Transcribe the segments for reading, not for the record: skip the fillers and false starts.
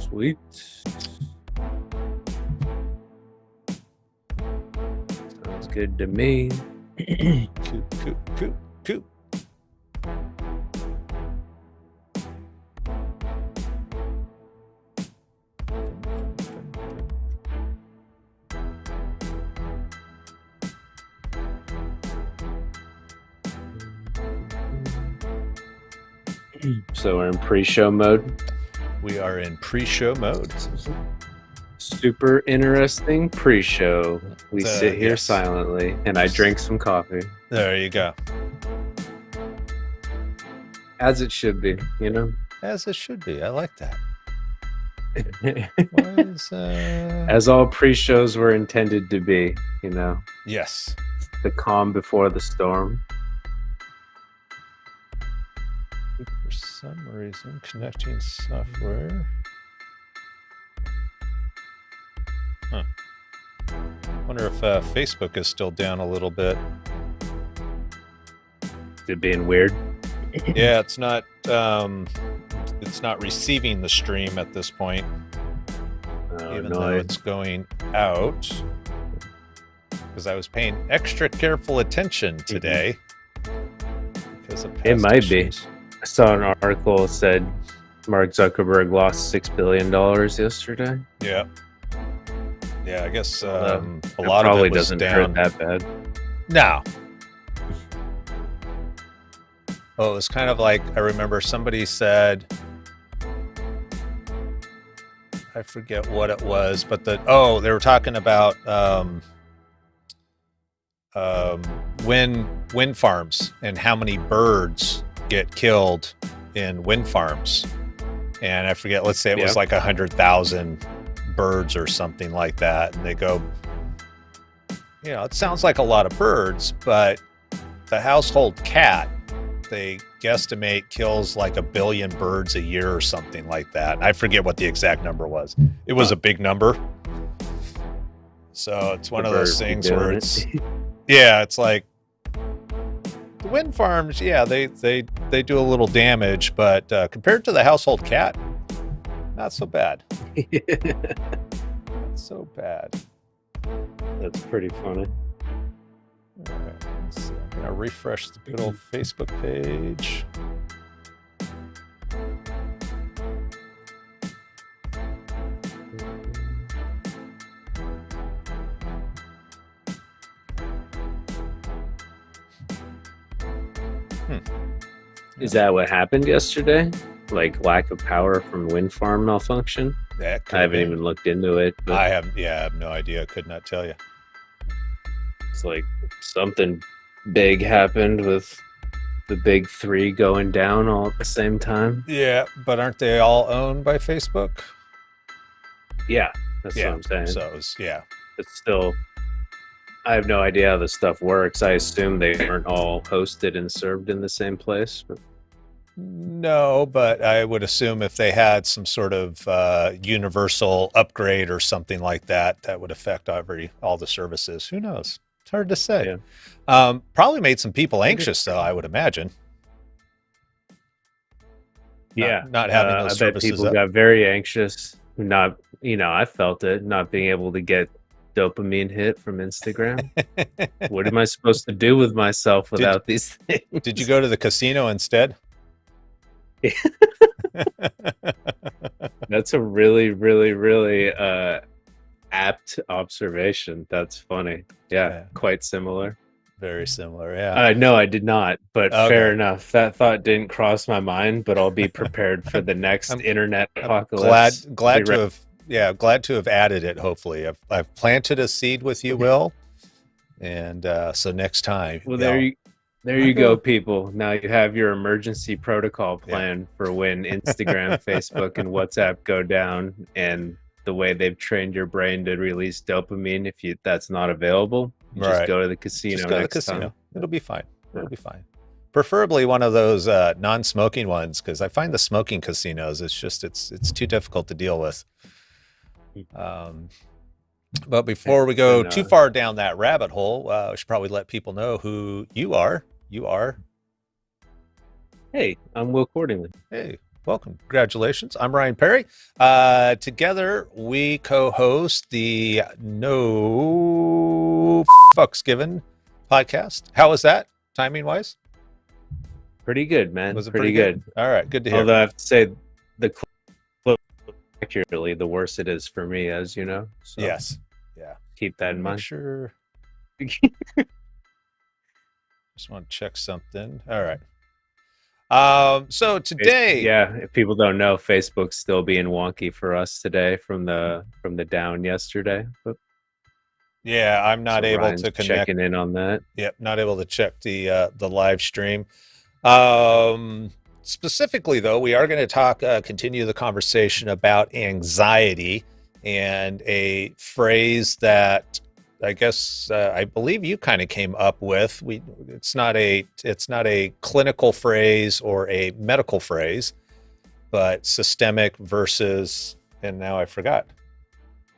Sweet. Sounds good to me. Coop. So we're in pre-show mode. We are in pre-show mode. Super interesting pre-show. We sit here yes. silently, and I drink some coffee. There you go. As it should be, you know? As it should be. I like that. As all pre-shows were intended to be, you know? Yes. The calm before the storm. For some reason, connecting software. Huh. Wonder if Facebook is still down a little bit. Is it being weird? Yeah, it's not receiving the stream at this point. Even though it's going out. Because I was paying extra careful attention today. Because of it might issues. be. I saw an article that said Mark Zuckerberg lost $6 billion yesterday. Yeah. Yeah, I guess a it lot of it was doesn't down. hurt that bad. No. Oh, it was kind of like, I remember somebody said, I forget what it was, but they were talking about wind farms and how many birds get killed in wind farms. And I forget, let's say it was like 100,000 birds or something like that. And they go, it sounds like a lot of birds, but the household cat, they guesstimate kills like 1 billion birds a year or something like that. And I forget what the exact number was. It was a big number. So it's one of those things where it's, it's like the wind farms, they do a little damage, but compared to the household cat, not so bad. Not so bad. That's pretty funny. All right, let's see. I'm gonna refresh the good old Facebook page. Is that what happened yesterday? Like lack of power from wind farm malfunction? I haven't even looked into it. But I have no idea. Could not tell you. It's like something big happened with the big three going down all at the same time. Yeah, but aren't they all owned by Facebook? Yeah, that's what I'm saying. So it's still, I have no idea how this stuff works. I assume they weren't all hosted and served in the same place. But no, but I would assume if they had some sort of universal upgrade or something like that, that would affect all the services. Who knows? It's hard to say. Yeah. Probably made some people anxious, though, I would imagine. Not having those services. I bet people got very anxious. I felt it, not being able to get dopamine hit from Instagram. What am I supposed to do with myself without these things? Did you go to the casino instead? That's a really, really, really apt observation. That's funny. Yeah, quite similar. Very similar, yeah. No, I did not, but fair enough. That thought didn't cross my mind, but I'll be prepared for the next internet apocalypse. Glad to have added it, hopefully. I've planted a seed with you, Will. And so next time. Well, there you go, people. Now you have your emergency protocol plan for when Instagram, Facebook, and WhatsApp go down, and the way they've trained your brain to release dopamine. If that's not available, just go to the casino. Just go to the casino. It'll be fine. It'll be fine. Preferably one of those non-smoking ones, because I find the smoking casinos, it's too difficult to deal with. But before we go too far down that rabbit hole, we should probably let people know who you are. You are. Hey, I'm Will Cordingly. Hey, Welcome. Congratulations. I'm Ryan Perry. Together, we co host the No Fucks Given podcast. How was that, timing wise? Pretty good, man. Was it Pretty pretty good? good. All right. Good to hear. Although I have to say, the close accurately, the worse it is for me, as you know. So Yes. Yeah. keep that in Make mind. sure. Just want to check something. All right. So today, Yeah, if people don't know, Facebook's still being wonky for us today from the down yesterday. But yeah, I'm not so able Ryan's to connect. checking in on that. Yep, not able to check the live stream. Specifically, though, we are going to continue the conversation about anxiety and a phrase that I guess I believe you kind of came up with. It's not a clinical phrase or a medical phrase, but systemic versus, and now I forgot.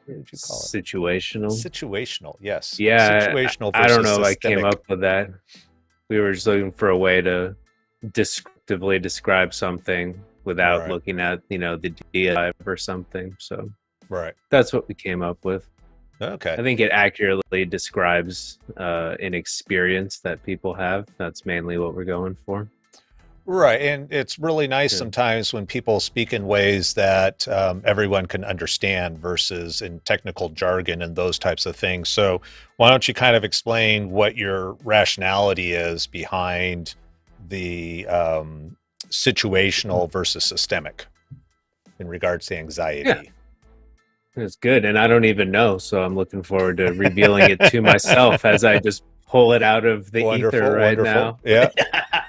What did you call it? Situational. Situational, yes. Yeah, Situational I don't versus know if I came systemic. up with that. We were just looking for a way to descriptively describe something without Right. looking at, the diatribe or something. So Right. that's what we came up with. Okay. I think it accurately describes an experience that people have. That's mainly what we're going for. Right. And it's really nice Yeah. sometimes when people speak in ways that everyone can understand versus in technical jargon and those types of things. So, why don't you kind of explain what your rationality is behind the situational versus systemic in regards to anxiety? Yeah. It's good. And I don't even know. So I'm looking forward to revealing it to myself as I just pull it out of the ether right now. Yeah.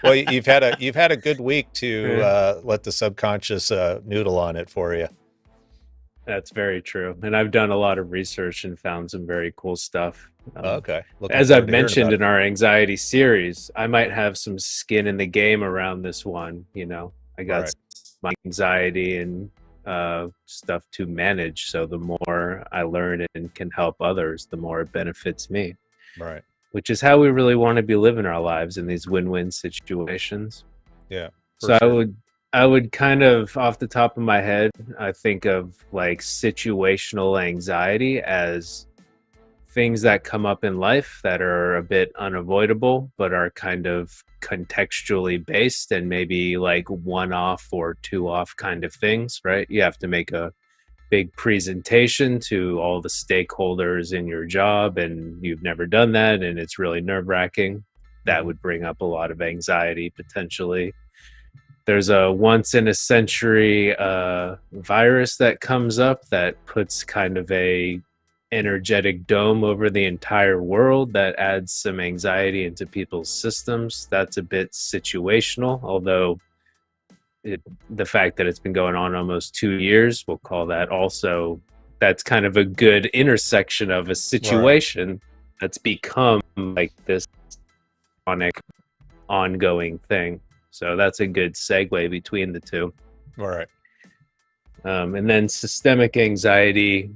Well, you've had a good week to let the subconscious noodle on it for you. That's very true. And I've done a lot of research and found some very cool stuff. Okay. As I've mentioned in our anxiety series, I might have some skin in the game around this one. I got my anxiety and stuff to manage. So the more I learn and can help others, the more it benefits me. Right. Which is how we really want to be living our lives in these win-win situations. Yeah. So sure. I would kind of, off the top of my head, I think of like situational anxiety as things that come up in life that are a bit unavoidable, but are kind of contextually based and maybe like one-off or two-off kind of things, right? You have to make a big presentation to all the stakeholders in your job, and you've never done that, and it's really nerve-wracking. That would bring up a lot of anxiety potentially. There's a once in a century virus that comes up that puts kind of a energetic dome over the entire world that adds some anxiety into people's systems. That's a bit situational, although the fact that it's been going on almost 2 years, we'll call that also, that's kind of a good intersection of a situation that's become like this chronic ongoing thing. So that's a good segue between the two. Right. And then systemic anxiety,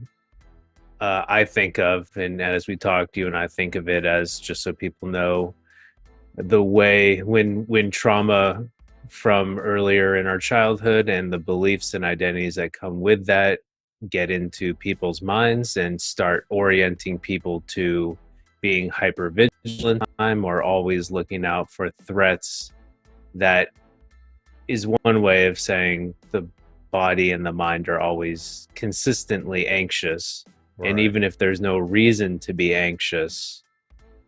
I think of, and as we talked, you and I think of it as, just so people know, the way when trauma from earlier in our childhood and the beliefs and identities that come with that get into people's minds and start orienting people to being hyper vigilant time or always looking out for threats. That is one way of saying the body and the mind are always consistently anxious. And even if there's no reason to be anxious,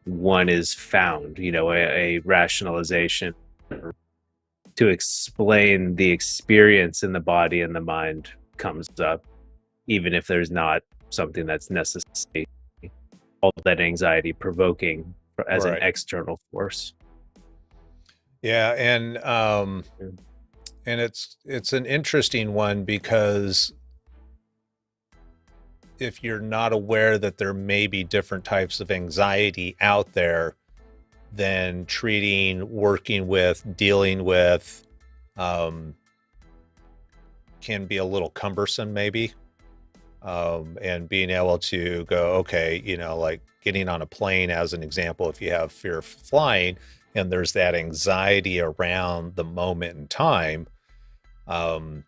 one is found, a rationalization to explain the experience in the body and the mind comes up, even if there's not something that's necessary, all that anxiety provoking as an external force. Yeah, and it's an interesting one, because if you're not aware that there may be different types of anxiety out there, then treating, working with, dealing with can be a little cumbersome maybe. And being able to go, okay, like getting on a plane as an example, if you have fear of flying and there's that anxiety around the moment in time, um,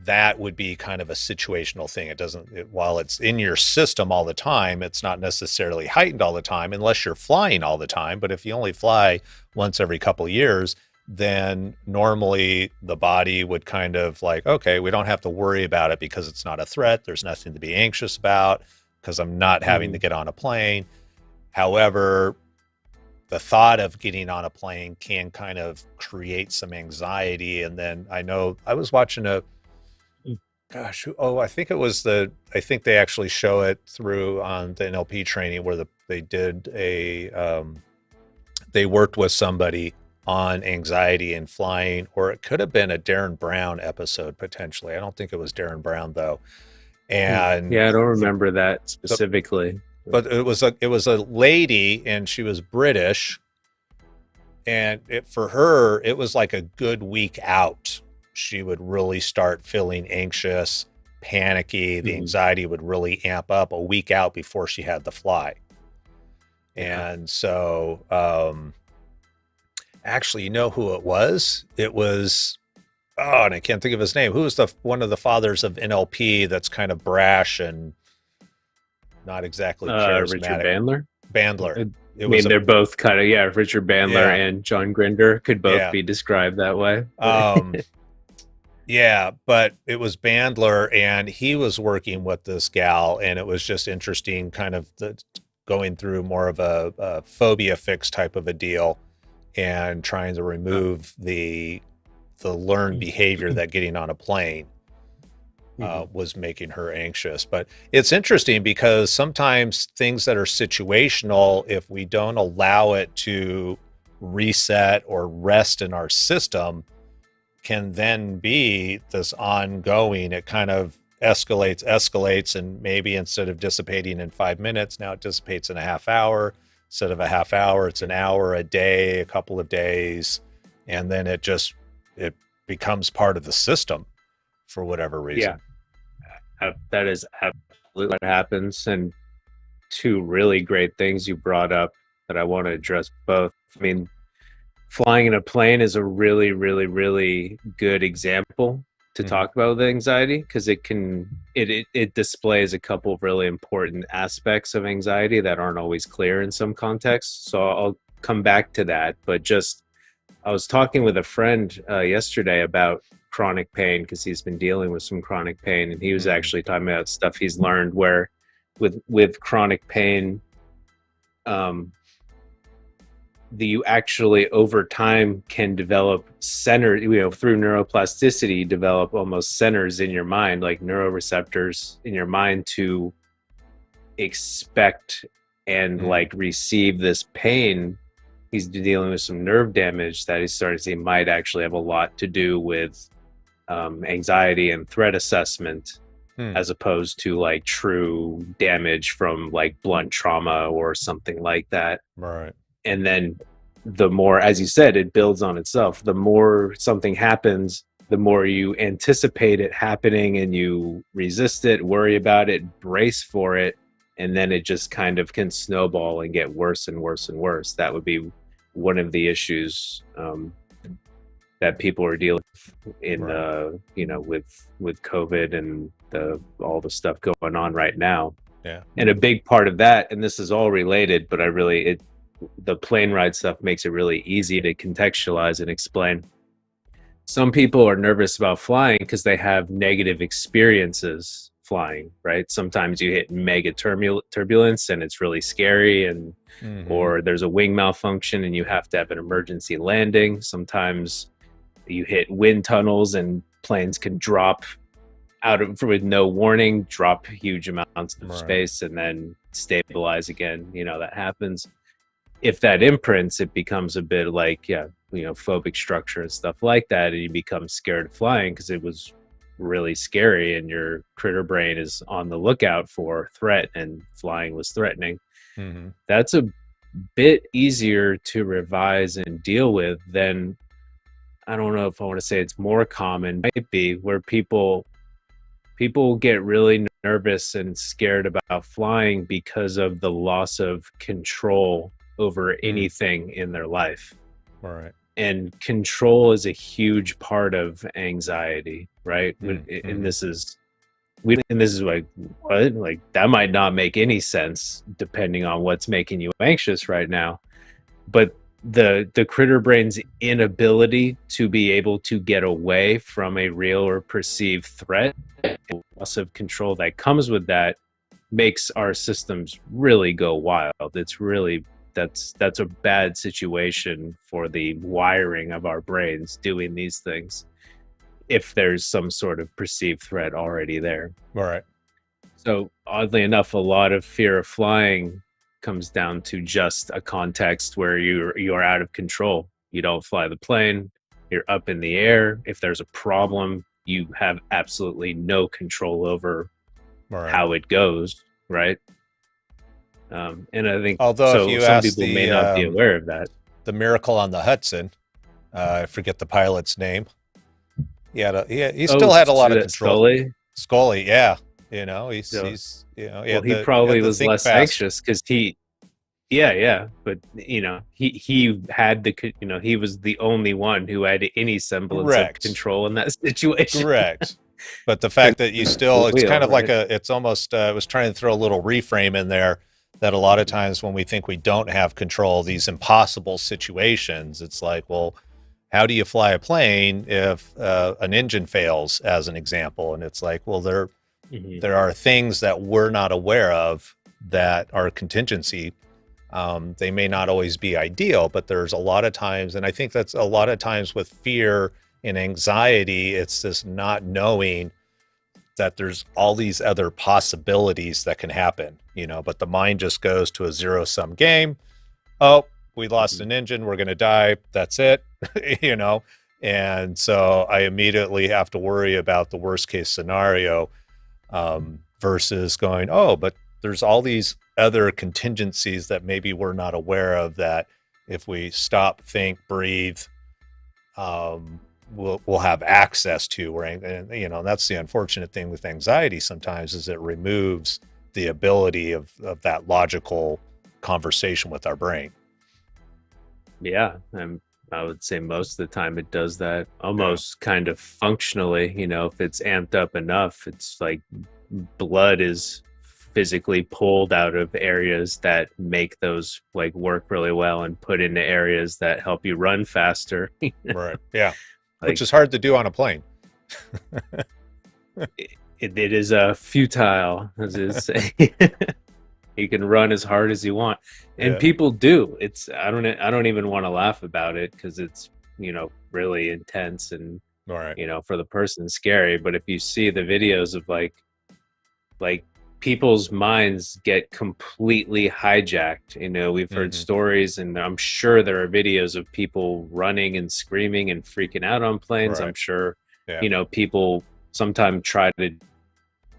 that would be kind of a situational thing. It doesn't, while it's in your system all the time, it's not necessarily heightened all the time unless you're flying all the time. But if you only fly once every couple of years, then normally the body would kind of like, okay, we don't have to worry about it because it's not a threat. There's nothing to be anxious about because I'm not having to get on a plane. However, the thought of getting on a plane can kind of create some anxiety. And then I know I was watching I think I think they actually show it through on the NLP training where they did they worked with somebody on anxiety and flying, or it could have been a Darren Brown episode potentially. I don't think it was Darren Brown though. And yeah, I don't remember that specifically. But it was a lady, and she was British, and for her it was like a good week out. She would really start feeling anxious, panicky. The anxiety would really amp up a week out before she had to fly. And so, actually, you know who it was? It was, and I can't think of his name. Who was one of the fathers of NLP that's kind of brash and not exactly charismatic? Richard Bandler? Bandler. I mean, they're both kind of, Richard Bandler and John Grinder could both be described that way. Yeah, but it was Bandler, and he was working with this gal, and it was just interesting kind of going through more of a phobia fix type of a deal and trying to remove the learned behavior that getting on a plane was making her anxious. But it's interesting because sometimes things that are situational, if we don't allow it to reset or rest in our system, can then be this ongoing, it kind of escalates, and maybe instead of dissipating in 5 minutes, now it dissipates in a half hour. Instead of a half hour, it's an hour, a day, a couple of days, and then it becomes part of the system for whatever reason. Yeah, that is absolutely what happens. And two really great things you brought up that I want to address both. I mean, flying in a plane is a really, really, really good example to talk about with anxiety, because it displays a couple of really important aspects of anxiety that aren't always clear in some contexts. So I'll come back to that. But I was talking with a friend yesterday about chronic pain, because he's been dealing with some chronic pain, and he was actually talking about stuff he's learned where with chronic pain, you actually over time can develop center, through neuroplasticity, develop almost centers in your mind, like neuroreceptors in your mind, to expect and like receive this pain. He's dealing with some nerve damage that he's starting to see might actually have a lot to do with anxiety and threat assessment, as opposed to like true damage from like blunt trauma or something like that. Right. And then the more, as you said, it builds on itself. The more something happens, the more you anticipate it happening and you resist it, worry about it, brace for it. And then it just kind of can snowball and get worse and worse and worse. That would be one of the issues that people are dealing with in with COVID and all the stuff going on right now. Yeah. And a big part of that, and this is all related, but the plane ride stuff makes it really easy to contextualize and explain. Some people are nervous about flying because they have negative experiences flying, right? Sometimes you hit mega turbulence and it's really scary, and or there's a wing malfunction and you have to have an emergency landing. Sometimes you hit wind tunnels and planes can drop with no warning, drop huge amounts of space and then stabilize again. That happens. If that imprints, it becomes a bit like, phobic structure and stuff like that. And you become scared of flying because it was really scary and your critter brain is on the lookout for threat, and flying was threatening. That's a bit easier to revise and deal with than, I don't know if I want to say it's more common, might be, where people get really nervous and scared about flying because of the loss of control over anything in their life. Right. and control is a huge part of anxiety, right? And Mm-hmm. this is like, what? Like, that might not make any sense depending on what's making you anxious right now. But the critter brain's inability to be able to get away from a real or perceived threat, loss of control that comes with that, makes our systems really go wild. It's really, that's a bad situation for the wiring of our brains doing these things if there's some sort of perceived threat already there. All right. So oddly enough, a lot of fear of flying comes down to just a context where you're out of control. You don't fly the plane, you're up in the air. If there's a problem, you have absolutely no control over All right. how it goes, right? And I think Although if so. you Some ask people may not be aware of that. the Miracle on the Hudson, I forget the pilot's name. He still had a lot of control. Scully. Scully, yeah. You know, So, he's well, he he had probably to was think less fast. anxious because yeah, but he had he was the only one who had any semblance of Correct. control in that situation. Correct. But the fact that you still, it's kind Wheel, of like right? it's almost, I was trying to throw a little reframe in there that a lot of times when we think we don't have control, these impossible situations, it's like, well, how do you fly a plane if an engine fails, as an example? And it's like, well, Mhm. there are things that we're not aware of that are contingency. They may not always be ideal, but there's a lot of times, and I think that's a lot of times with fear and anxiety, it's this not knowing that there's all these other possibilities that can happen, but the mind just goes to a zero-sum game. Oh, we lost Mhm. an engine, we're going to die, that's it. you know and so I immediately have to worry about the worst case scenario, versus going, oh, but there's all these other contingencies that maybe we're not aware of, that if we stop, think, breathe, we'll have access to. And that's the unfortunate thing with anxiety sometimes, is it removes the ability of that logical conversation with our brain. Yeah, I would say most of the time it does that Yeah. almost kind of functionally. If it's amped up enough, it's like blood is physically pulled out of areas that make those like work really well and put into areas that help you run faster. Right. Yeah. Which Like, is hard to do on a plane. it is futile, as is say. You can run as hard as you want, and Yeah. people do. I don't even want to laugh about it because it's really intense and All right. for the person scary. But if you see the videos of like people's minds get completely hijacked. We've heard Mm-hmm. stories, and I'm sure there are videos of people running and screaming and freaking out on planes. I'm Right. sure Yeah. people sometimes try to,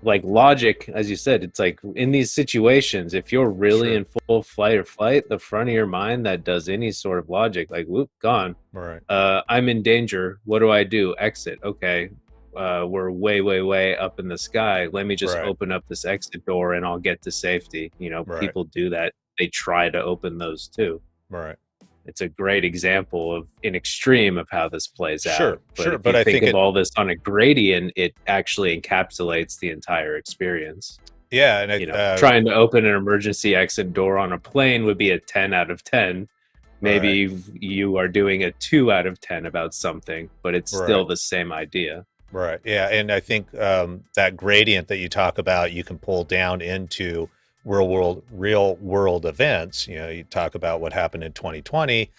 like, logic, as you said. It's like in these situations, if you're really Sure. in full flight or flight, the front of your mind that does any sort of logic, like, whoop, gone. Right. I'm in danger. What do I do? Exit. Okay. We're way, way, way up in the sky. Let me just Right. open up this exit door and I'll get to safety. Right. People do that. They try to open those too. Right. It's a great example of an extreme of how this plays Sure. out. But Sure. if But you I think think of it, all this on a gradient, it actually encapsulates the entire experience. yeah. And Trying to open an emergency exit door on a plane would be a 10 out of 10. right. Maybe you are doing a 2 out of 10 about something, but it's still Right. the same idea. Right. Yeah. And I think that gradient that you talk about, you can pull down into real world events. You talk about what happened in 2020,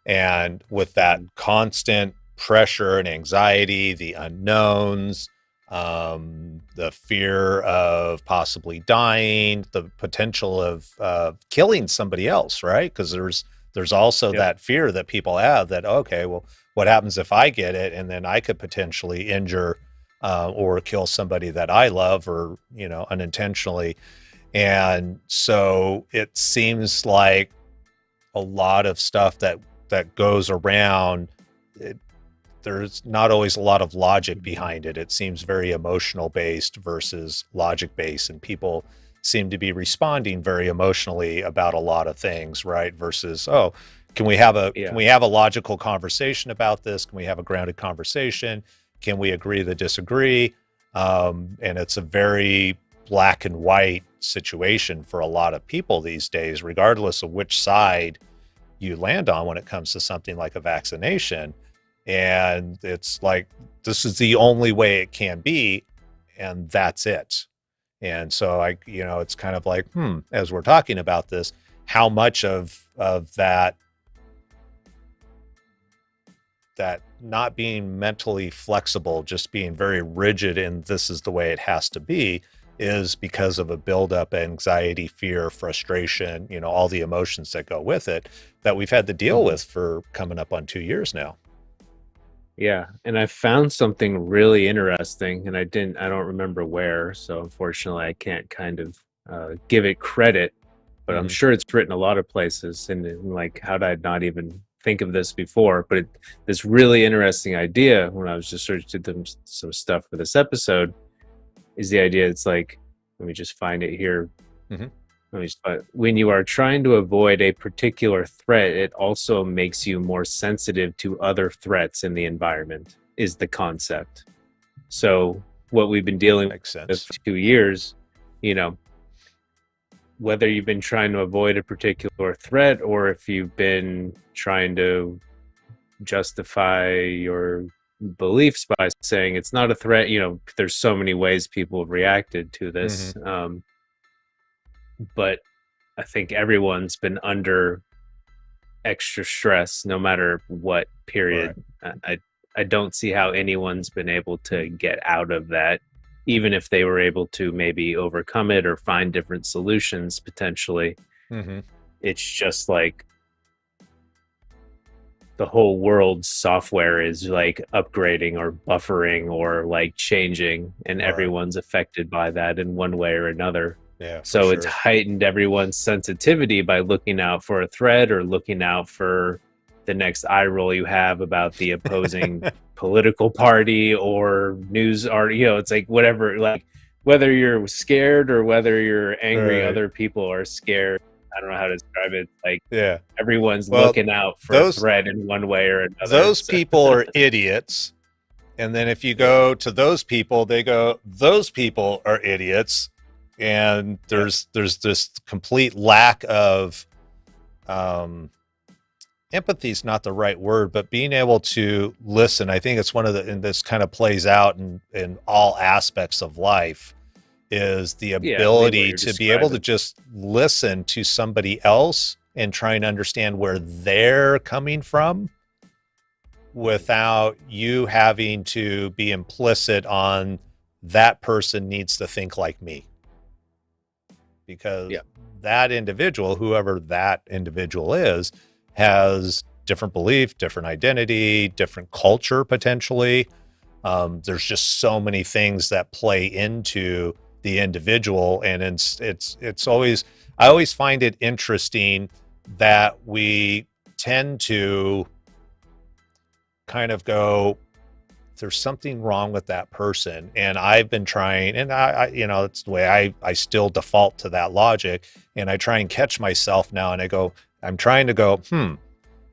and with that Mhm. constant pressure and anxiety, the unknowns, the fear of possibly dying, the potential of killing somebody else, right? Because there's also Yep. that fear that people have that, okay, well, what happens if I get it, and then I could potentially injure or kill somebody that I love, or unintentionally. And so it seems like a lot of stuff that goes around. There's not always a lot of logic Mhm. behind it. It seems very emotional based versus logic based, and people seem to be responding very emotionally about a lot of things, right? Versus, oh, can Yeah. we have a logical conversation about this? Can we have a grounded conversation? Can we agree to disagree? And it's a very black and white situation for a lot of people these days, regardless of which side you land on when it comes to something like a vaccination. And it's like, this is the only way it can be, and that's it. And so it's kind of like, as we're talking about this, how much of that not being mentally flexible, just being very rigid and this is the way it has to be, is because of a buildup, anxiety, fear, frustration, all the emotions that go with it that we've had to deal with for coming up on 2 years now. Yeah, and I found something really interesting, and I don't remember where, so unfortunately I can't kind of give it credit, but I'm sure it's written a lot of places. And like, how did I not even think of this before? But this really interesting idea when I was just searching some stuff for this episode is the idea. It's like, let me just find it here. When you are trying to avoid a particular threat, it also makes you more sensitive to other threats in the environment, is the concept. So what we've been dealing with for 2 years, whether you've been trying to avoid a particular threat or if you've been trying to justify your beliefs by saying it's not a threat, there's so many ways people have reacted to this. But I think everyone's been under extra stress no matter what period. Right. I don't see how anyone's been able to get out of that, even if they were able to maybe overcome it or find different solutions potentially. It's just like the whole world's software is like upgrading or buffering or like changing, and everyone's affected by that in one way or another. Yeah. So it's heightened everyone's sensitivity by looking out for a threat or looking out for the next eye roll you have about the opposing political party or news article. It's like whatever, like whether you're scared or whether you're angry, other people are scared. I don't know how to describe it. Like, everyone's looking out for a threat in one way or another. Those people are idiots. And then if you go to those people, they go, those people are idiots. And there's this complete lack of empathy is not the right word, but being able to listen. I think it's and this kind of plays out in all aspects of life, is the ability to be able to just listen to somebody else and try and understand where they're coming from without you having to be implicit on that person needs to think like me. Because that individual, whoever that individual is, has different belief, different identity, different culture potentially. There's just so many things that play into the individual, and it's always, I always find it interesting that we tend to kind of go, there's something wrong with that person. And I've been trying, and I it's the way I still default to that logic, and I try and catch myself now, and I'm trying to go,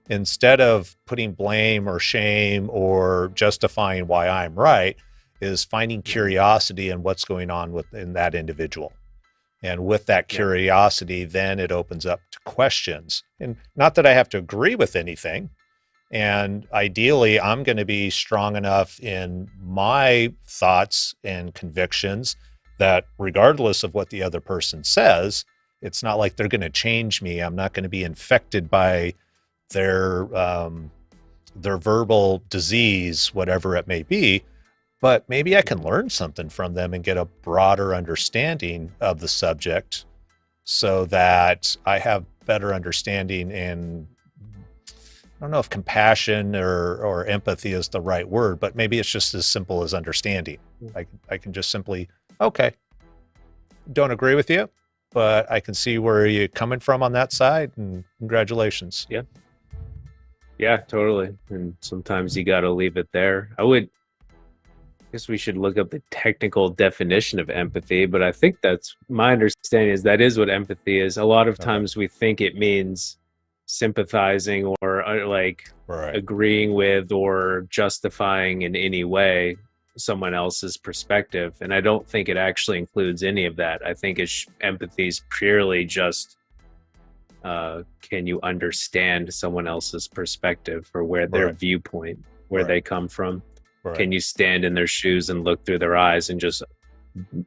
instead of putting blame or shame or justifying why I'm right, is finding curiosity in what's going on within that individual. And with that curiosity, then it opens up to questions. And not that I have to agree with anything. And ideally, I'm going to be strong enough in my thoughts and convictions that regardless of what the other person says, it's not like they're going to change me. I'm not going to be infected by their verbal disease, whatever it may be. But maybe I can learn something from them and get a broader understanding of the subject so that I have better understanding. And I don't know if compassion or empathy is the right word, but maybe it's just as simple as understanding. I can just simply, okay, don't agree with you, but I can see where you're coming from on that side, and congratulations. Yeah, totally. And sometimes you got to leave it there. I guess we should look up the technical definition of empathy, but I think that's my understanding is that is what empathy is. A lot of times we think it means sympathizing or like Right. agreeing with or justifying in any way someone else's perspective. And I don't think it actually includes any of that. I think empathy is purely just can you understand someone else's perspective or where their Right. viewpoint, where Right. they come from? Right. Can you stand in their shoes and look through their eyes and just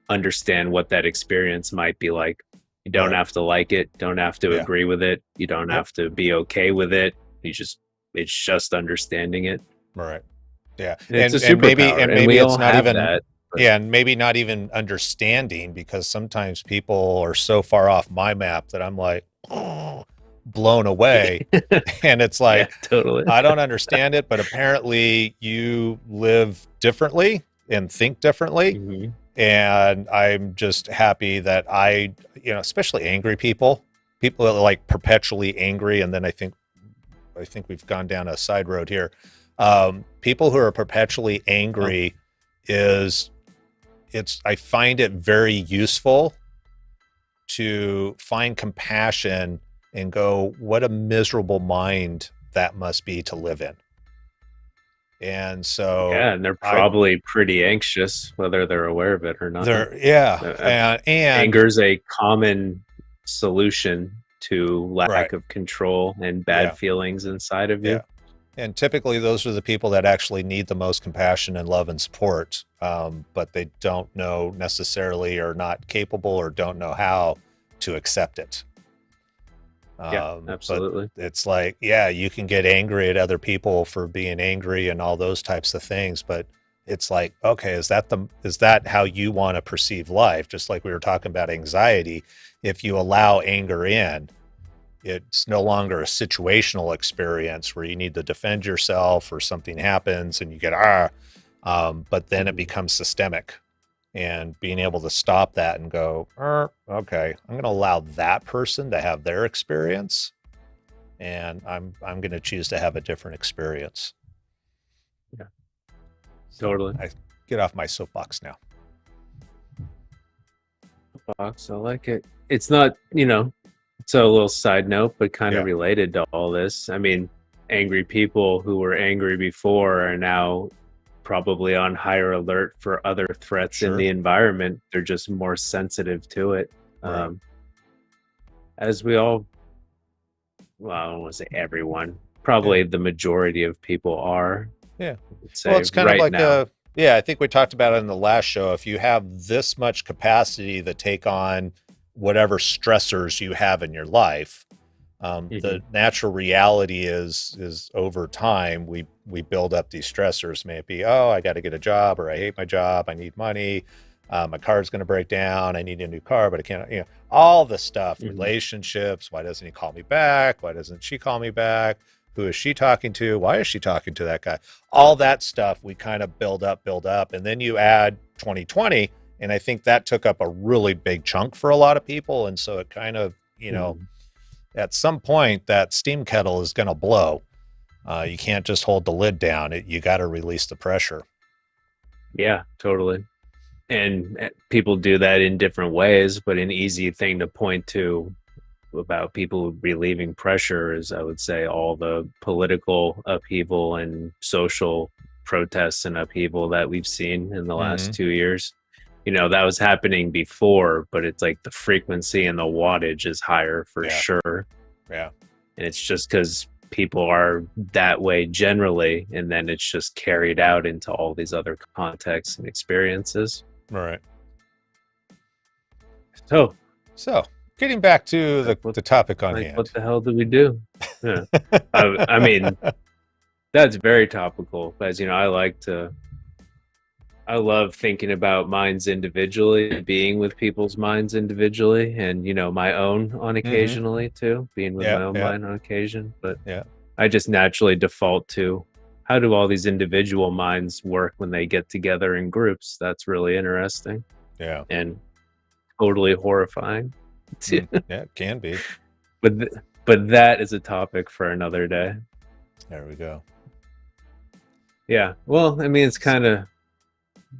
understand what that experience might be like? You don't Right. have to like it, don't have to Yeah. agree with it, you don't Yep. have to be okay with it. It's just understanding it. Right. Yeah. And it's a And superpower, and we maybe it's all not have even, that. But yeah, and maybe not even understanding, because sometimes people are so far off my map that I'm like blown away. And it's yeah, like, totally. I don't understand it, but apparently you live differently and think differently. Mm-hmm. And I'm just happy that especially angry people that are like perpetually angry. And then I think we've gone down a side road here. People who are perpetually Oh, angry I find it very useful to find compassion and go, what a miserable mind that must be to live in. And so yeah, and they're I, probably pretty anxious, whether they're aware of it or not. yeah, Uh, and Anger is a common solution to right, lack of control and bad yeah, feelings inside of yeah. you. And typically those are the people that actually need the most compassion and love and support, but they don't know necessarily, or not capable, or don't know how to accept it. Yeah, But absolutely. it's like, yeah, you can get angry at other people for being angry and all those types of things, but it's like, okay, is that how you want to perceive life? Just like we were talking about anxiety, if you allow anger in, it's no longer a situational experience where you need to defend yourself or something happens and you get but then it becomes systemic, and being able to stop that and go, okay, I'm going to allow that person to have their experience, and I'm going to choose to have a different experience. Yeah, So totally. I get off my soapbox now. Box, I like it. It's not, it's a little side note, but kind of Yeah, related to all this. I mean, angry people who were angry before are now probably on higher alert for other threats in sure. the environment. They're just more sensitive to it. Right. Um, as we all, well, I don't want to say everyone, Yeah. probably the majority of people are, Yeah. I would Well, say, it's kind of right like now. yeah, I think we talked about it in the last show. If you have this much capacity to take on whatever stressors you have in your life, Hmm. the natural reality is over time we build up these stressors. May it be, oh, I got to get a job, or I hate my job, I need money, my car's going to break down, I need a new car, but I can't, all the stuff, Hmm. relationships, why doesn't he call me back, why doesn't she call me back, who is she talking to, why is she talking to that guy, all that stuff we kind of build up, and then you add 2020, and I think that took up a really big chunk for a lot of people, and so it kind of, Hmm. at some point that steam kettle is going to blow. You can't just hold the lid down. You got to release the pressure. Yeah, totally. And people do that in different ways, but an easy thing to point to about people relieving pressure is, I would say, all the political upheaval and social protests and upheaval that we've seen in the last Mm-hmm. 2 years. That was happening before, but it's like the frequency and the wattage is higher for Yeah. sure. Yeah. And it's just because people are that way generally, and then it's just carried out into all these other contexts and experiences. Right. So, So, getting back to like, the topic on what hand. the hell do we do? Yeah. I mean, that's very topical, as I love thinking about minds individually, being with people's minds individually, and my own on Mm-hmm. occasionally too, being with Yeah. my own Yeah. mind on occasion. But Yeah. I just naturally default to how do all these individual minds work when they get together in groups? That's really interesting Yeah. and totally horrifying. Yeah. It can be. but but that is a topic for another day. There we go. Yeah. Well, I mean, it's So, kind of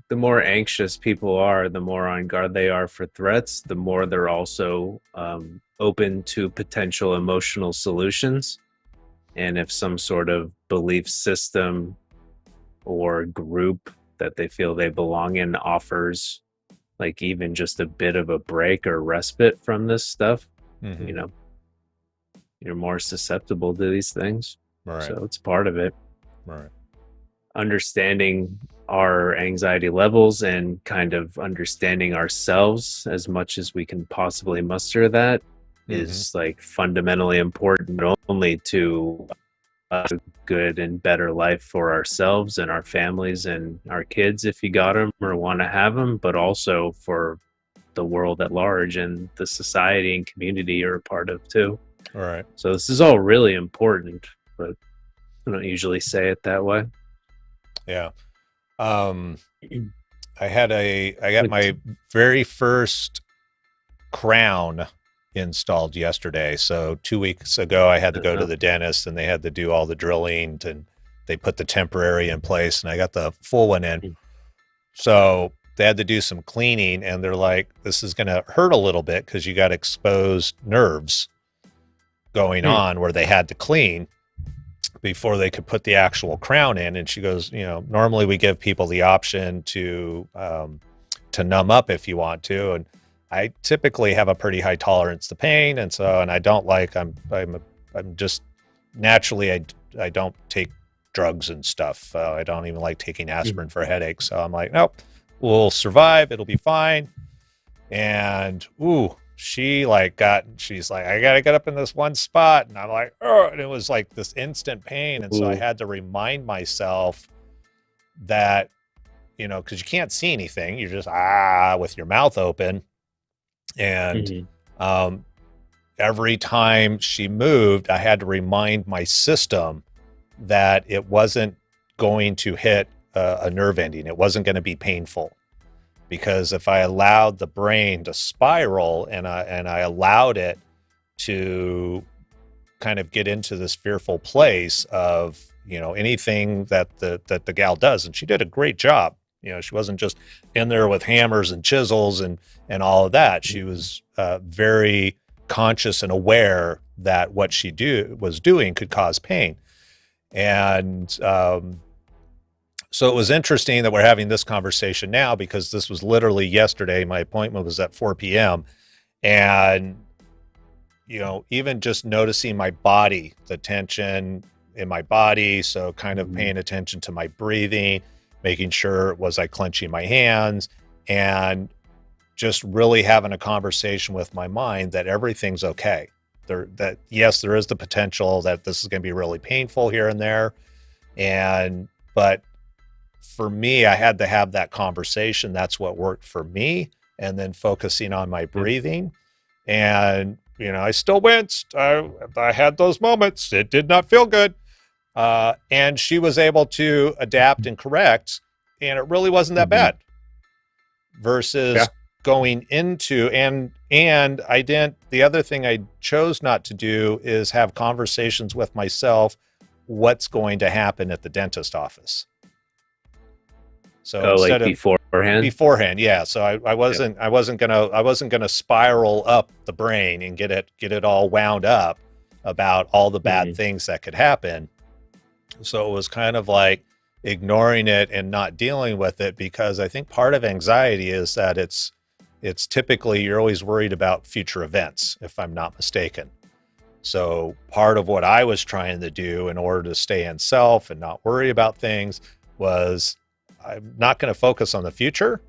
the more anxious people are, the more on guard they are for threats, the more they're also open to potential emotional solutions. And if some sort of belief system or group that they feel they belong in offers like even just a bit of a break or respite from this stuff, you Mm-hmm. know, you're more susceptible to these things. Right. So it's part of it. Right. Understanding our anxiety levels and kind of understanding ourselves as much as we can possibly muster that Mm-hmm. is like fundamentally important, not only to a good and better life for ourselves and our families and our kids if you got them or want to have them, but also for the world at large and the society and community you're a part of too. All right. So this is all really important, but I don't usually say it that way. Yeah. Um, I got But my very first crown installed yesterday. So 2 weeks ago, I had to go to uh, the dentist and they had to do all the drilling and they put the temporary in place and I got the full one in. So they had to do some cleaning and they're like, this is going to hurt a little bit because you got exposed nerves going on where they had to clean before they could put the actual crown in. And she goes, normally we give people the option to numb up if you want to. And I typically have a pretty high tolerance to pain. And I don't like, I'm just naturally, I don't take drugs and stuff. I don't even like taking aspirin for headaches. So I'm like, nope, we'll survive. It'll be fine. And, she's like, I got to get up in this one spot. And I'm like, oh, and it was like this instant pain. And so I had to remind myself that, because you can't see anything. You're just, with your mouth open. And every time she moved, I had to remind my system that it wasn't going to hit a nerve ending. It wasn't going to be painful. Because if I allowed the brain to spiral and I allowed it to kind of get into this fearful place of, anything that the gal does, and she did a great job. She wasn't just in there with hammers and chisels and all of that. She was very conscious and aware that what she was doing could cause pain. And so it was interesting that we're having this conversation now because this was literally yesterday. My appointment was at 4 p.m. And, even just noticing my body, the tension in my body. So kind of paying attention to my breathing, making sure, was I clenching my hands, and just really having a conversation with my mind that everything's okay. That yes, there is the potential that this is going to be really painful here and there. But for me, I had to have that conversation. That's what worked for me. And then focusing on my breathing. And, I still winced. I had those moments. It did not feel good. And she was able to adapt and correct. And it really wasn't that bad versus going into, and I didn't, the other thing I chose not to do is have conversations with myself. What's going to happen at the dentist office? So instead like of beforehand, yeah. So I wasn't gonna spiral up the brain and get it all wound up about all the bad things that could happen. So it was kind of like ignoring it and not dealing with it, because I think part of anxiety is that it's typically you're always worried about future events, if I'm not mistaken. So part of what I was trying to do in order to stay in self and not worry about things was, I'm not going to focus on the future.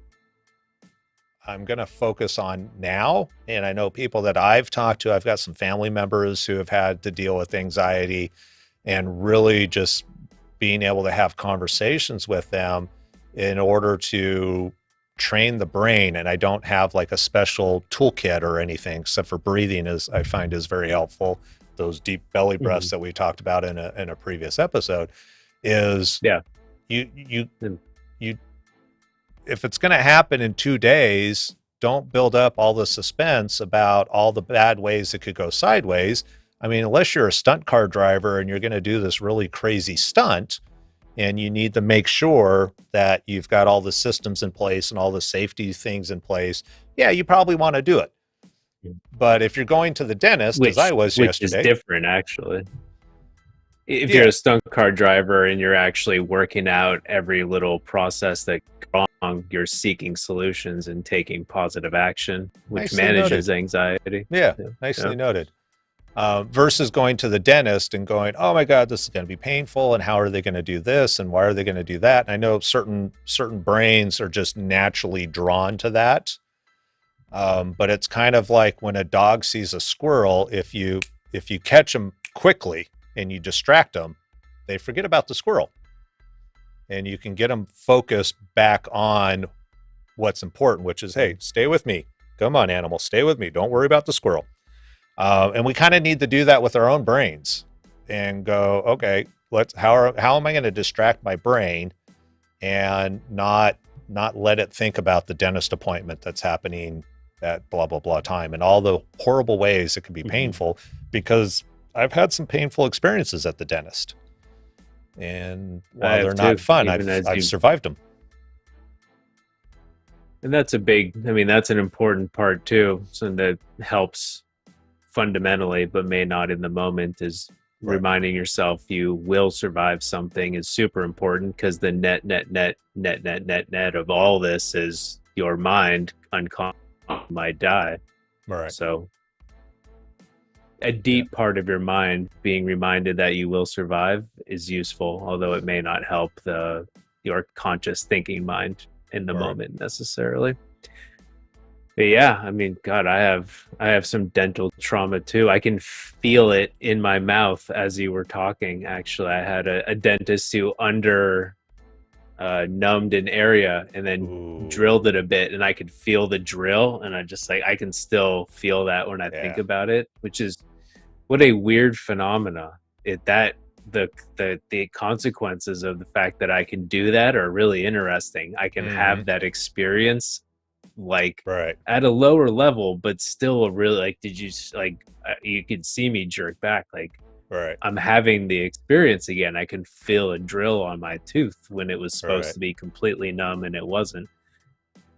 I'm going to focus on now. And I know people that I've talked to, I've got some family members who have had to deal with anxiety, and really just being able to have conversations with them in order to train the brain. And I don't have like a special toolkit or anything, except for breathing, is I find is very helpful. Those deep belly breaths that we talked about in a previous episode is you if it's going to happen in 2 days, don't build up all the suspense about all the bad ways it could go sideways. I mean, unless you're a stunt car driver and you're going to do this really crazy stunt, and you need to make sure that you've got all the systems in place and all the safety things in place, yeah, you probably want to do it. But if you're going to the dentist, as I was which is yesterday, different actually. If you're yeah, a stunt car driver and you're actually working out every little process that goes wrong, you're seeking solutions and taking positive action, which nicely noted. manages anxiety. Yeah, Yeah. nicely Yeah. noted. Versus going to the dentist and going, oh my God, this is going to be painful. And how are they going to do this? And why are they going to do that? And I know certain brains are just naturally drawn to that. But it's kind of like when a dog sees a squirrel, if you catch them quickly and you distract them, they forget about the squirrel. And you can get them focused back on what's important, which is, hey, stay with me. Come on, animal, stay with me. Don't worry about the squirrel. And we kind of need to do that with our own brains and go, okay, how am I going to distract my brain and not let it think about the dentist appointment that's happening at blah, blah, blah time and all the horrible ways it can be painful, because I've had some painful experiences at the dentist. And while they're not fun, I've survived them. And that's that's an important part too. Something that helps fundamentally, but may not in the moment, is reminding yourself you will survive something is super important, because the net of all this is your mind unconscious might die. Right. So a deep part of your mind being reminded that you will survive is useful, although it may not help your conscious thinking mind in the moment necessarily. But yeah, I mean, God, I have some dental trauma too. I can feel it in my mouth as you were talking. Actually, I had a dentist who numbed an area and then drilled it a bit, and I could feel the drill, and I can still feel that when I think about it, which is what a weird phenomena. The consequences of the fact that I can do that are really interesting. I can have that experience at a lower level, but still really you could see me jerk back. I'm having the experience again. I can feel a drill on my tooth when it was supposed to be completely numb and it wasn't.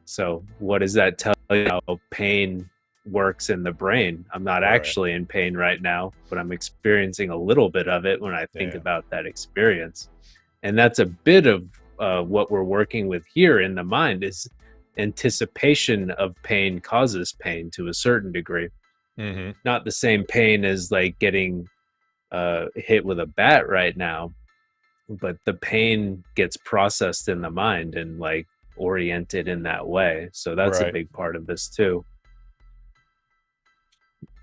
So what does that tell you how pain works in the brain? I'm not actually in pain right now, but I'm experiencing a little bit of it when I think about that experience. And that's a bit of what we're working with here in the mind. Is anticipation of pain causes pain to a certain degree. Not the same pain as like getting hit with a bat right now, but the pain gets processed in the mind and like oriented in that way. So that's a big part of this too.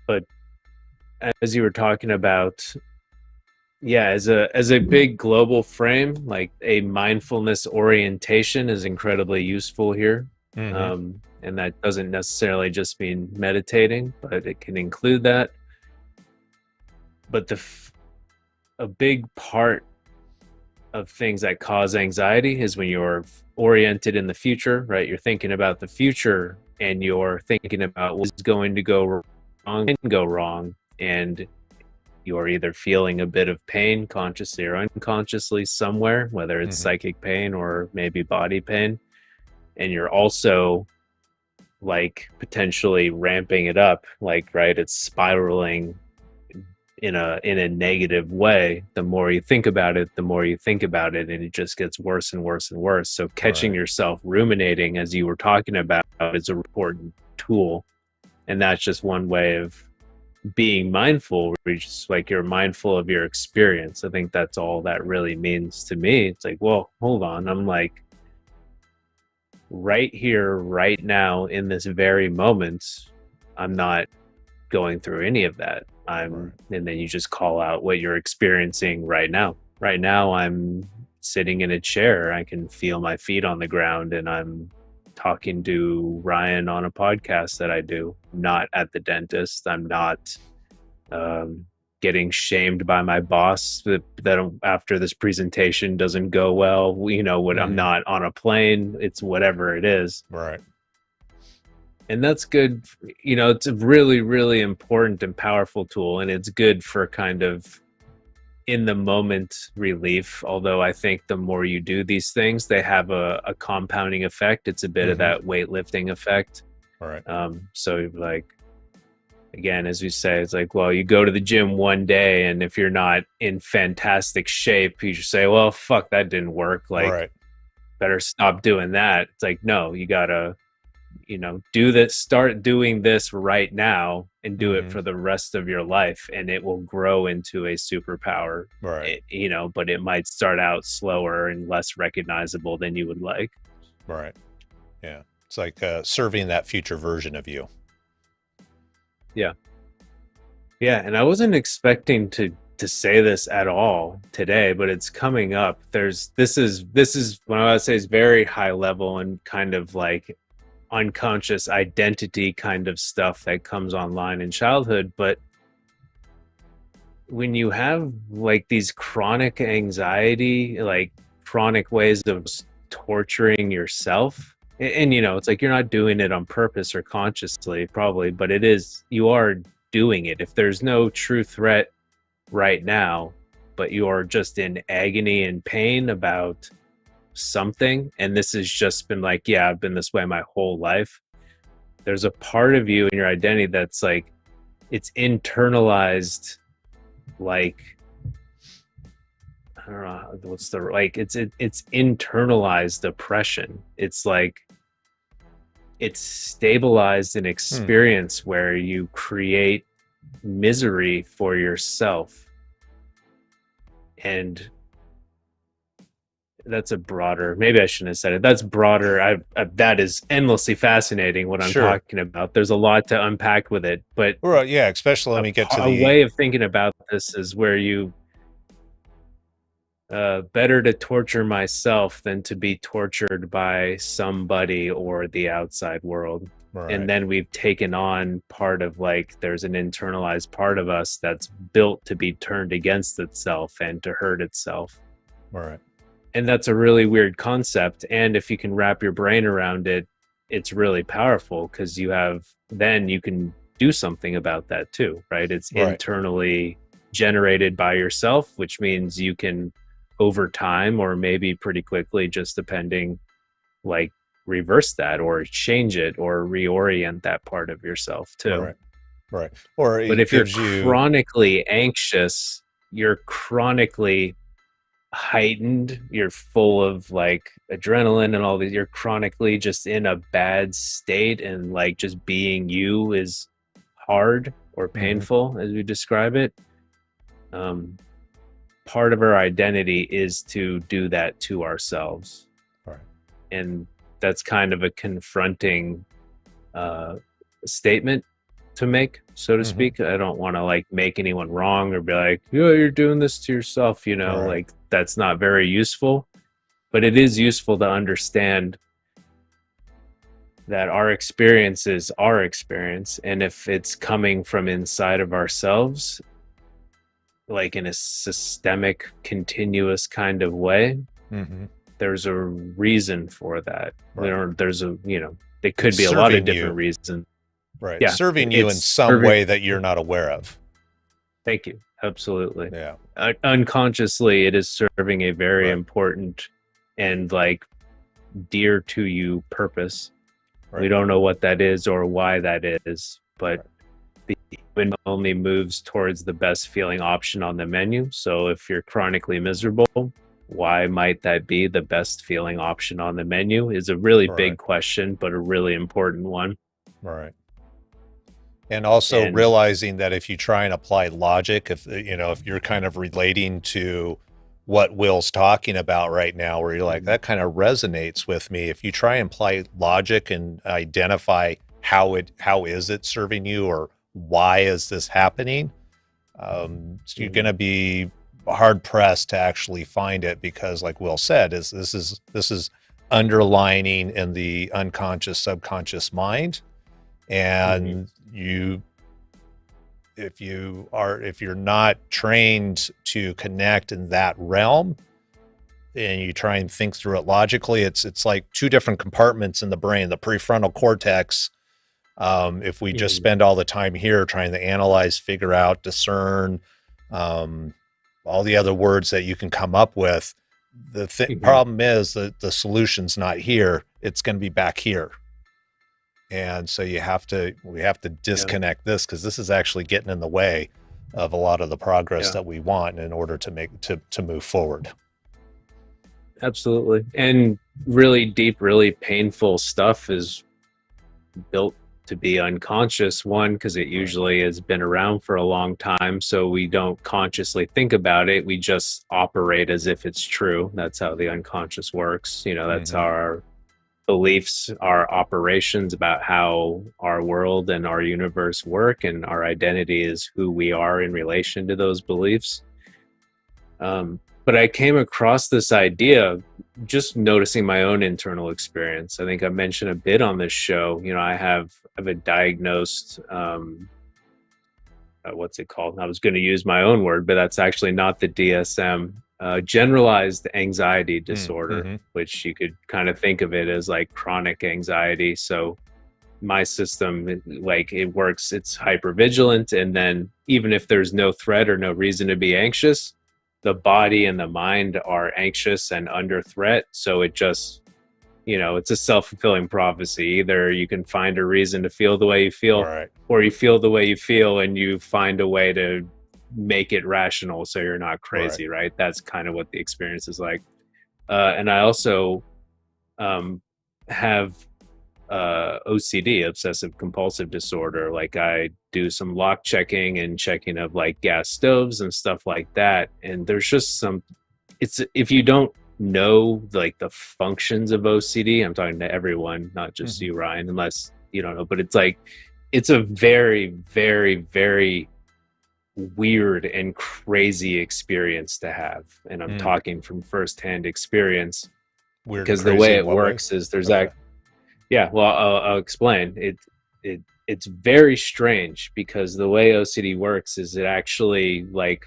But as you were talking about, as a big global frame, like a mindfulness orientation is incredibly useful here. And that doesn't necessarily just mean meditating, but it can include that. But a big part of things that cause anxiety is when you're oriented in the future, right? You're thinking about the future and you're thinking about what's going to go wrong, and you're either feeling a bit of pain consciously or unconsciously somewhere, whether it's psychic pain or maybe body pain, and you're also like potentially ramping it up, it's spiraling in a negative way. The more you think about it, and it just gets worse and worse and worse. So catching yourself ruminating, as you were talking about, is an important tool. And that's just one way of being mindful, where you're mindful of your experience. I think that's all that really means to me. It's like, well, hold on, I'm like right here, right now, in this very moment, I'm not going through any of that. And then you just call out what you're experiencing right now. Right now, I'm sitting in a chair. I can feel my feet on the ground, and I'm talking to Ryan on a podcast that I do. I'm not at the dentist. I'm not getting shamed by my boss that after this presentation doesn't go well. I'm not on a plane. It's whatever it is. And that's good. It's a really, really important and powerful tool. And it's good for kind of in the moment relief. Although I think the more you do these things, they have a compounding effect. It's a bit of that weightlifting effect. All right. So like, again, as we say, it's like, well, you go to the gym one day, and if you're not in fantastic shape, you just say, well, fuck, that didn't work. Like, Right. better stop doing that. It's like, no, you gotta, do this, start doing this right now and do it for the rest of your life, and it will grow into a superpower. Right. But it might start out slower and less recognizable than you would like. Right. Yeah. It's like serving that future version of you. Yeah. Yeah, and I wasn't expecting to say this at all today, but it's coming up. This is what I would say is very high level and kind of like unconscious identity kind of stuff that comes online in childhood. But when you have like these chronic anxiety, like chronic ways of torturing yourself, and it's like you're not doing it on purpose or consciously, probably, but you are doing it. If there's no true threat right now, but you're just in agony and pain about something, and this has just been like, yeah, I've been this way my whole life. There's a part of you in your identity that's like, it's internalized, like, I don't know what's the like, it's internalized oppression. It's like, it's stabilized an experience where you create misery for yourself. And that's a broader, maybe I shouldn't have said it. That's broader. That is endlessly fascinating what I'm talking about. There's a lot to unpack with it, but yeah, especially let me get to a way of thinking about this is where you better to torture myself than to be tortured by somebody or the outside world. Right. And then we've taken on part of, like, there's an internalized part of us that's built to be turned against itself and to hurt itself. Right. And that's a really weird concept. And if you can wrap your brain around it, it's really powerful, because then you can do something about that too, right? It's internally generated by yourself, which means you can, over time, or maybe pretty quickly, just depending, like, reverse that or change it or reorient that part of yourself too. Right. But if you're chronically anxious, you're chronically heightened, you're full of like adrenaline and all these, you're chronically just in a bad state, and like just being you is hard or painful, as we describe it. Part of our identity is to do that to ourselves. Right. And that's kind of a confronting statement to make, so to speak. I don't want to like make anyone wrong or be like, oh, you're doing this to yourself, like, that's not very useful. But it is useful to understand that our experience is our experience, and if it's coming from inside of ourselves, like in a systemic, continuous kind of way, there's a reason for that. There's a, it could be a lot of different reasons. Right. Yeah, serving you in some way that you're not aware of. Thank you. Absolutely. Yeah. Unconsciously, it is serving a very important and like dear to you purpose. We don't know what that is or why that is, but the human only moves towards the best feeling option on the menu. So if you're chronically miserable, why might that be the best feeling option on the menu is a really big question, but a really important one. Right. And also realizing that if you try and apply logic, if you're kind of relating to what Will's talking about right now, where you're like, that kind of resonates with me. If you try and apply logic and identify how is it serving you, or why is this happening, you're going to be hard pressed to actually find it, because like Will said, this is underlining in the unconscious, subconscious mind. And if you're not trained to connect in that realm, and you try and think through it logically, it's like two different compartments in the brain. The prefrontal cortex, if we just spend all the time here trying to analyze, figure out, discern, all the other words that you can come up with. The problem is that the solution's not here. It's going to be back here. And so we have to disconnect this, because this is actually getting in the way of a lot of the progress that we want in order to move forward. Absolutely. And really deep, really painful stuff is built to be unconscious. One, because it usually has been around for a long time, so we don't consciously think about it. We just operate as if it's true. That's how the unconscious works. That's how our beliefs, our operations about how our world and our universe work, and our identity is who we are in relation to those beliefs. But I came across this idea just noticing my own internal experience. I think I mentioned a bit on this show. I have a diagnosed, what's it called? I was going to use my own word, but that's actually not the DSM. Generalized anxiety disorder, which you could kind of think of it as like chronic anxiety. So my system, like, it works, it's hypervigilant, and then even if there's no threat or no reason to be anxious, the body and the mind are anxious and under threat. So it just, it's a self-fulfilling prophecy. Either you can find a reason to feel the way you feel, or you feel the way you feel and you find a way to make it rational so you're not crazy, right? That's kind of what the experience is like. And I also have OCD, obsessive compulsive disorder. Like, I do some lock checking and checking of like gas stoves and stuff like that. And there's just if you don't know like the functions of OCD, I'm talking to everyone, not just you, Ryan, unless you don't know, but it's a very, very, very weird and crazy experience to have. And I'm talking from firsthand experience. Weird, because the way it works is there's well, I'll explain. It's very strange, because the way OCD works is it actually, like,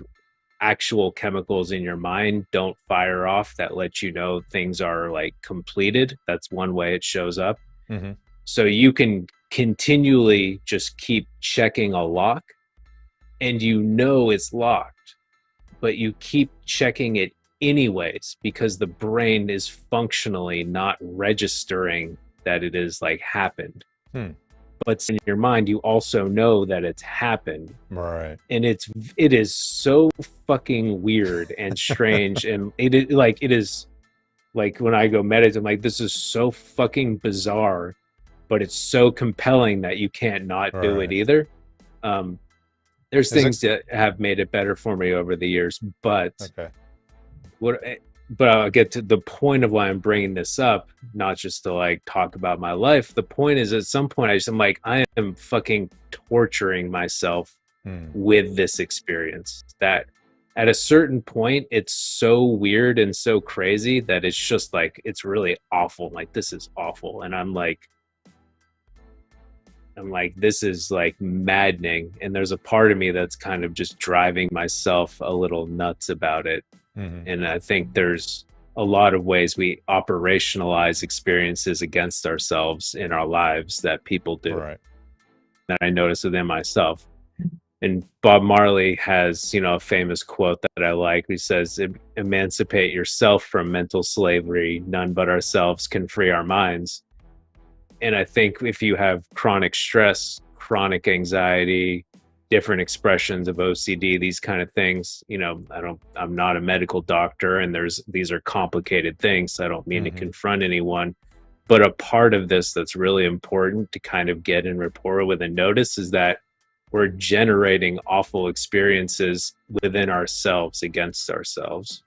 actual chemicals in your mind don't fire off that let you know things are like completed. That's one way it shows up. So you can continually just keep checking a lock, and it's locked, but you keep checking it anyways, because the brain is functionally not registering that it is like happened. But in your mind, you also know that it's happened. Right. And it is so fucking weird and strange. And it is like when I go meditate, I'm like, this is so fucking bizarre, but it's so compelling that you can't not do it either. There's things that have made it better for me over the years, but but I'll get to the point of why I'm bringing this up, not just to like talk about my life. The point is, at some point I'm like, I am fucking torturing myself with this experience, that at a certain point, it's so weird and so crazy that it's just like, it's really awful. Like, this is awful. And I'm like, this is like maddening. And there's a part of me that's kind of just driving myself a little nuts about it. And I think there's a lot of ways we operationalize experiences against ourselves in our lives that people do. That I notice within myself. And Bob Marley has, a famous quote that I like. He says, "Emancipate yourself from mental slavery. None but ourselves can free our minds." And I think if you have chronic stress, chronic anxiety, different expressions of OCD, these kind of things, I'm not a medical doctor, and these are complicated things. So I don't mean to confront anyone, but a part of this that's really important to kind of get in rapport with and notice is that we're generating awful experiences within ourselves against ourselves.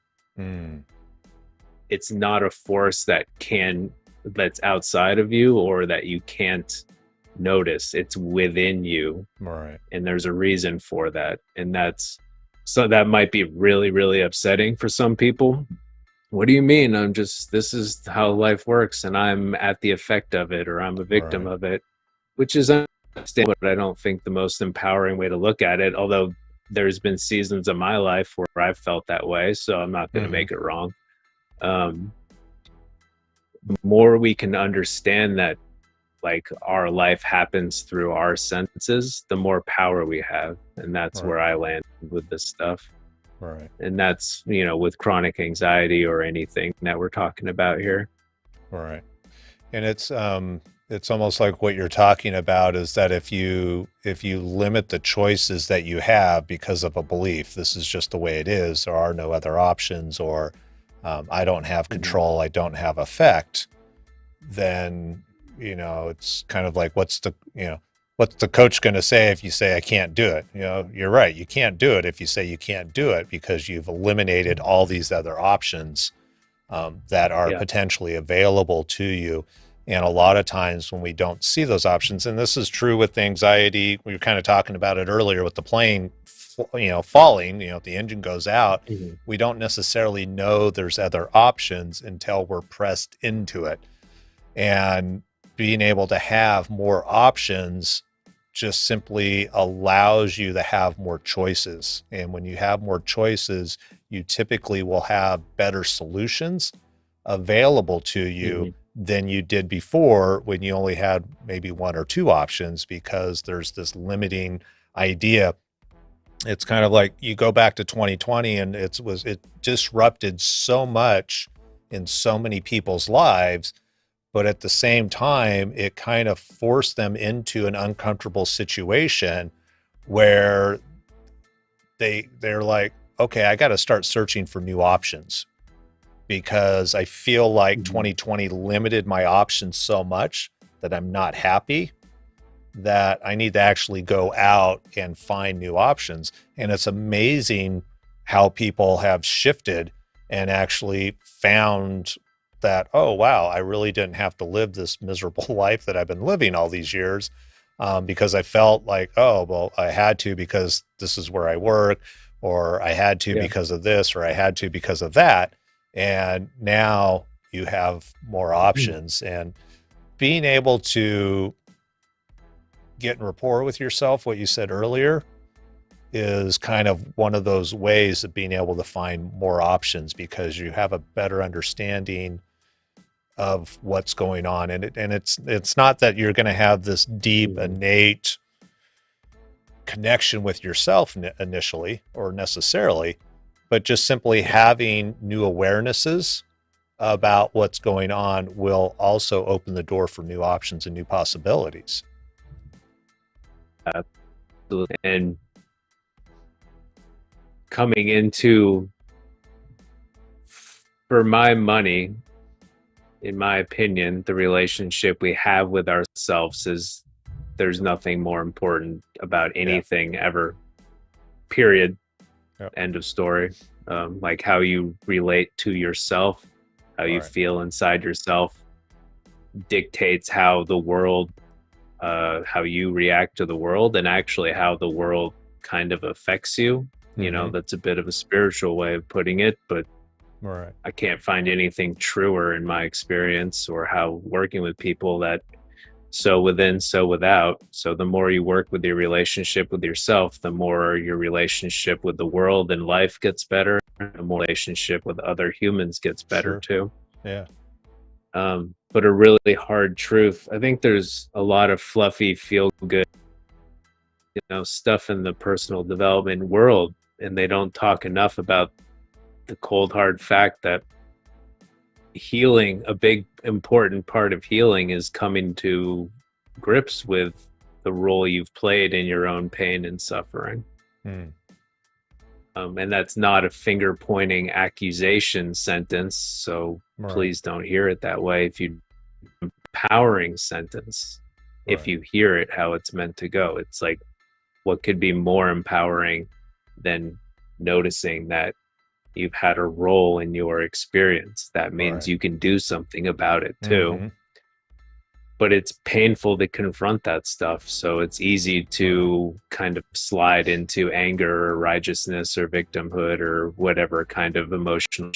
It's not a force that's outside of you or that you can't notice. It's within you, and there's a reason for that. And that might be really, really upsetting for some people. What do you mean? This is how life works, and I'm at the effect of it, or I'm a victim of it, which is understandable, but I don't think the most empowering way to look at it. Although there's been seasons of my life where I've felt that way, so I'm not going to make it wrong. The more we can understand that, like, our life happens through our senses, the more power we have. And that's where I land with this stuff. Right. And that's, with chronic anxiety or anything that we're talking about here. Right. And it's almost like what you're talking about is that if you limit the choices that you have because of a belief, this is just the way it is, there are no other options, or I don't have control, I don't have effect, then it's kind of like what's the coach going to say if you say I can't do it? You're right, you can't do it if you say you can't do it, because you've eliminated all these other options that are Yeah. potentially available to you. And a lot of times when we don't see those options, and this is true with anxiety, we were kind of talking about it earlier with the plane, falling, if the engine goes out, we don't necessarily know there's other options until we're pressed into it. And being able to have more options just simply allows you to have more choices. And when you have more choices, you typically will have better solutions available to you than you did before, when you only had maybe one or two options, because there's this limiting idea. It's kind of like you go back to 2020 and it disrupted so much in so many people's lives, but at the same time, it kind of forced them into an uncomfortable situation where they're like, okay, I got to start searching for new options, because I feel like 2020 limited my options so much that I'm not happy, that I need to actually go out and find new options. And it's amazing how people have shifted and actually found that, oh, wow, I really didn't have to live this miserable life that I've been living all these years, because I felt like, oh, well, I had to because this is where I work, or I had to because of this, or I had to because of that. And now you have more options. And being able to get in rapport with yourself, what you said earlier, is kind of one of those ways of being able to find more options, because you have a better understanding of what's going on. And it's not that you're going to have this deep innate connection with yourself initially or necessarily, but just simply having new awarenesses about what's going on will also open the door for new options and new possibilities. Absolutely. And coming into, for my money, in my opinion, the relationship we have with ourselves is, there's nothing more important about anything ever, period. End of story. Like how you relate to yourself, how you feel inside yourself, dictates how the world, how you react to the world, and actually how the world kind of affects you. That's a bit of a spiritual way of putting it, but I can't find anything truer in my experience, or how working with people, that so within, so without. So the more you work with your relationship with yourself, the more your relationship with the world and life gets better. The more relationship with other humans gets better too. Yeah. But a really hard truth, I think there's a lot of fluffy, feel good, stuff in the personal development world, and they don't talk enough about the cold hard fact that healing, a big important part of healing, is coming to grips with the role you've played in your own pain and suffering. And that's not a finger pointing accusation sentence, so please don't hear it that way. If you empowering sentence, if you hear it how it's meant to go, it's like, what could be more empowering than noticing that you've had a role in your experience? That means you can do something about it too. But it's painful to confront that stuff, so it's easy to kind of slide into anger or righteousness or victimhood or whatever kind of emotion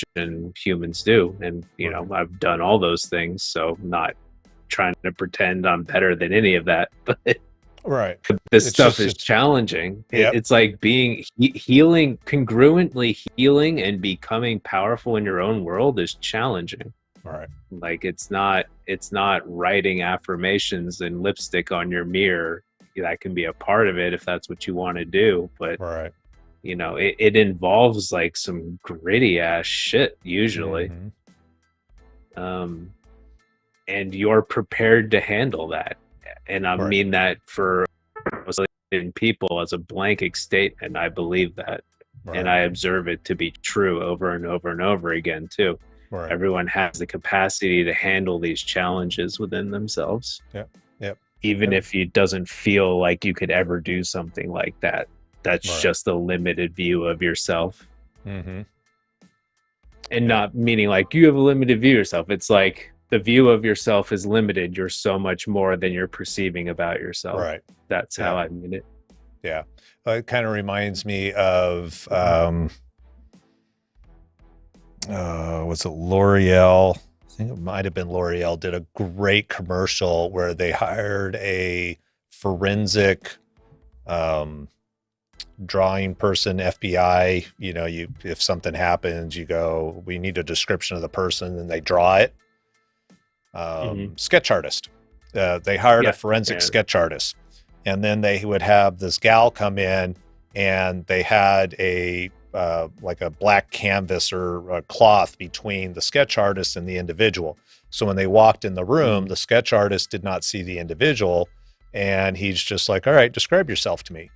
humans do. And I've done all those things, so I'm not trying to pretend I'm better than any of that, but this stuff is challenging. It's like being healing, congruently healing and becoming powerful in your own world is challenging. Like it's not writing affirmations and lipstick on your mirror. That can be a part of it if that's what you want to do, but it involves like some gritty ass shit usually. Mm-hmm. um and you're prepared to handle that, and I Right. mean that for people as a blanket statement. I believe that, and Right. I observe it to be true over and over and over again too. Right. Everyone has the capacity to handle these challenges within themselves, Yep. Yep. even Yep. if it doesn't feel like you could ever do something like that. That's Right. just a limited view of yourself. Mm-hmm. And Yep. not meaning like you have a limited view of yourself. It's like the view of yourself is limited. You're so much more than you're perceiving about yourself. Right. That's Yeah. how I mean it. Yeah. It kind of reminds me of, was it L'Oreal? I think it might have been L'Oreal did a great commercial where they hired a forensic drawing person, FBI. If something happens, you go, we need a description of the person, and they draw it. Sketch artist. They hired a forensic sketch artist, and then they would have this gal come in, and they had a like a black canvas or a cloth between the sketch artist and the individual. So when they walked in the room, the sketch artist did not see the individual, and he's just like, all right, describe yourself to me.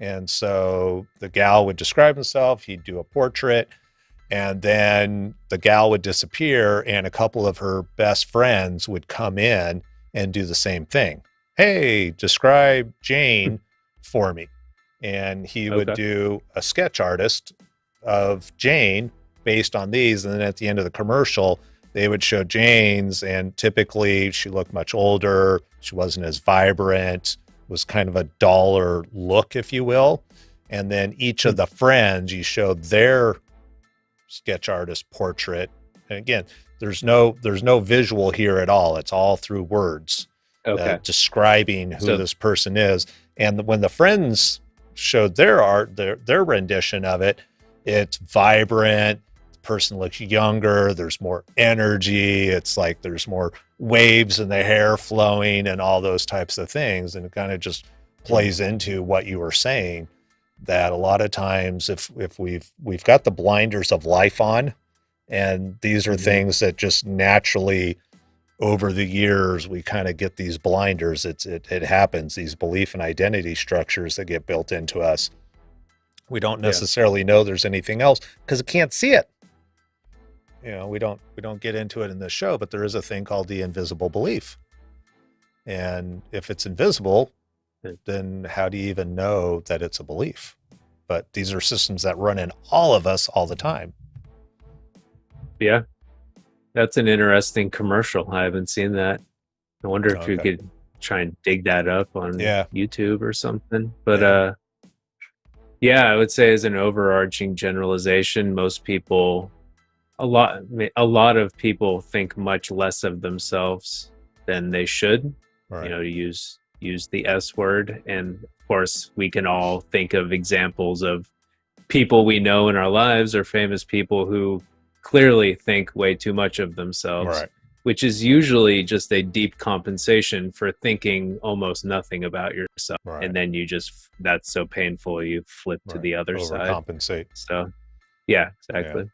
And so the gal would describe himself, he'd do a portrait, and then the gal would disappear, and a couple of her best friends would come in and do the same thing. Hey, describe Jane for me. And he would do a sketch artist of Jane based on these. And then at the end of the commercial, they would show Jane's, and typically she looked much older. She wasn't as vibrant, was kind of a duller look, if you will. And then each of the friends, you showed their sketch artist portrait. And again, there's no visual here at all. It's all through words describing who this person is. And when the friends showed their art, their rendition of it, it's vibrant. The person looks younger. There's more energy. It's like there's more waves in the hair flowing and all those types of things. And it kind of just plays into what you were saying, that a lot of times if we've got the blinders of life on, and these are things that just naturally over the years we kind of get these blinders. It happens, these belief and identity structures that get built into us. We don't necessarily know there's anything else because we can't see it. We don't get into it in this show, but there is a thing called the invisible belief. And if it's invisible, then how do you even know that it's a belief? But these are systems that run in all of us all the time. Yeah. That's an interesting commercial. I haven't seen that. I wonder if you could try and dig that up on YouTube or something. But I would say as an overarching generalization, most people, a lot of people think much less of themselves than they should. Right. To use the S word. And of course, we can all think of examples of people we know in our lives or famous people who clearly think way too much of themselves, which is usually just a deep compensation for thinking almost nothing about yourself. And then that's so painful, you flip to the other side. Overcompensate. So, yeah, exactly.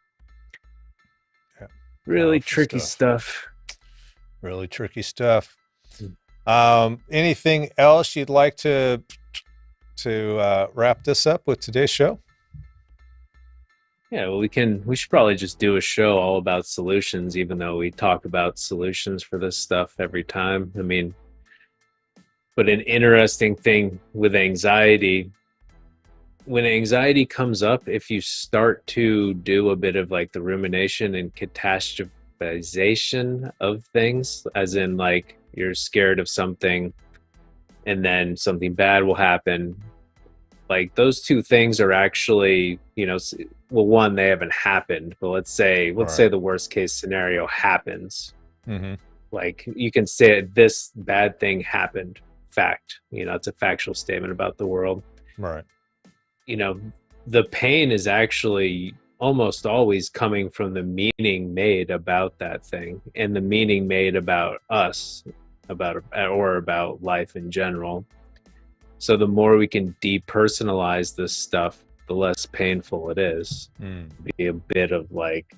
Yeah. Really tricky stuff. Really tricky stuff. Anything else you'd like to wrap this up with today's show? Yeah, well, we should probably just do a show all about solutions, even though we talk about solutions for this stuff every time. I mean, but an interesting thing with anxiety, when anxiety comes up, if you start to do a bit of like the rumination and catastrophization of things, as in like you're scared of something and then something bad will happen, like those two things are actually, well, one, they haven't happened, but let's say the worst case scenario happens. Like you can say this bad thing happened, fact, it's a factual statement about the world. Right. The pain is actually almost always coming from the meaning made about that thing and the meaning made about us, about life in general. So the more we can depersonalize this stuff, the less painful it is. Mm. Be a bit of like,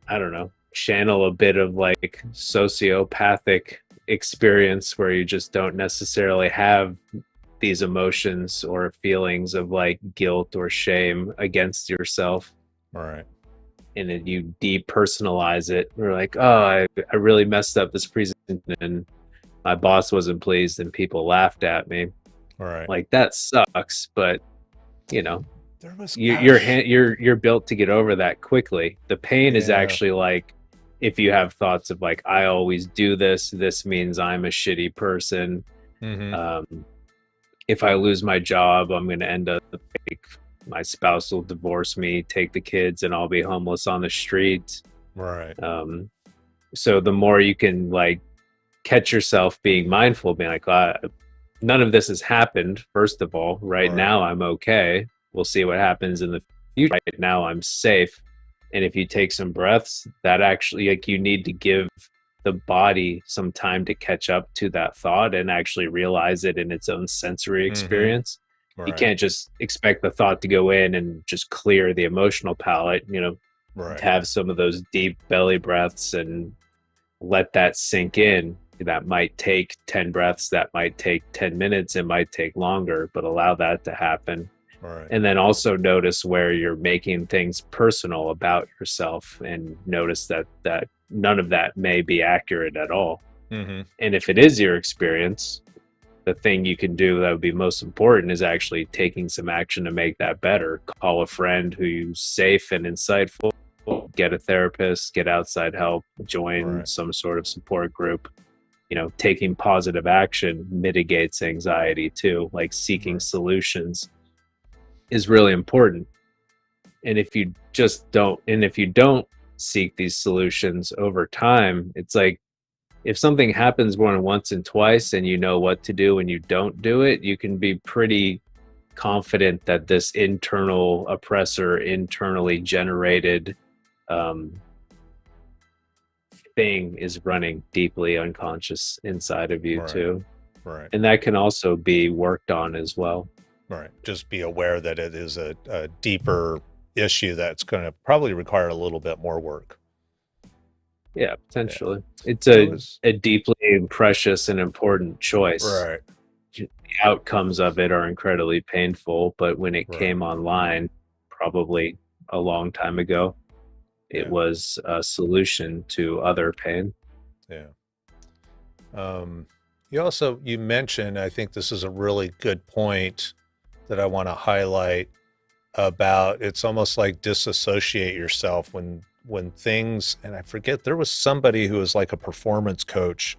I don't know, channel a bit of like sociopathic experience where you just don't necessarily have these emotions or feelings of like guilt or shame against yourself. All right. And then you depersonalize it. We're like, oh, I really messed up this presentation and my boss wasn't pleased and people laughed at me. All right. Like that sucks, but you know, There was, you're built to get over that quickly. The pain is yeah. actually like if you have thoughts of like I always do this, this means I'm a shitty person. Mm-hmm. If I lose my job, I'm going to end up like my spouse will divorce me, take the kids, and I'll be homeless on the street. Right. So the more you can like catch yourself being mindful, being like, none of this has happened. First of all, right now I'm okay. We'll see what happens in the future. Right now I'm safe. And if you take some breaths, that actually like you need to give the body some time to catch up to that thought and actually realize it in its own sensory experience. Mm-hmm. You can't just expect the thought to go in and just clear the emotional palate, have some of those deep belly breaths and let that sink in. That might take 10 breaths, that might take 10 minutes, it might take longer, but allow that to happen. Right. And then also notice where you're making things personal about yourself and notice that none of that may be accurate at all. Mm-hmm. And if it is your experience, the thing you can do that would be most important is actually taking some action to make that better. Call a friend who's safe and insightful, get a therapist, get outside help, join some sort of support group. Taking positive action mitigates anxiety too, like seeking solutions is really important. And if you don't seek these solutions over time, it's like if something happens more than once and twice and you know what to do and you don't do it, you can be pretty confident that this internal oppressor, internally generated thing is running deeply unconscious inside of you too. Right. And that can also be worked on as well. Right. Just be aware that it is a deeper issue that's going to probably require a little bit more work. Yeah, potentially. Yeah. It's a deeply precious and important choice. Right. The outcomes of it are incredibly painful, but when it came online, probably a long time ago, it was a solution to other pain. Yeah. You mentioned, I think this is a really good point that I want to highlight about, it's almost like disassociate yourself when things, and I forget, there was somebody who was like a performance coach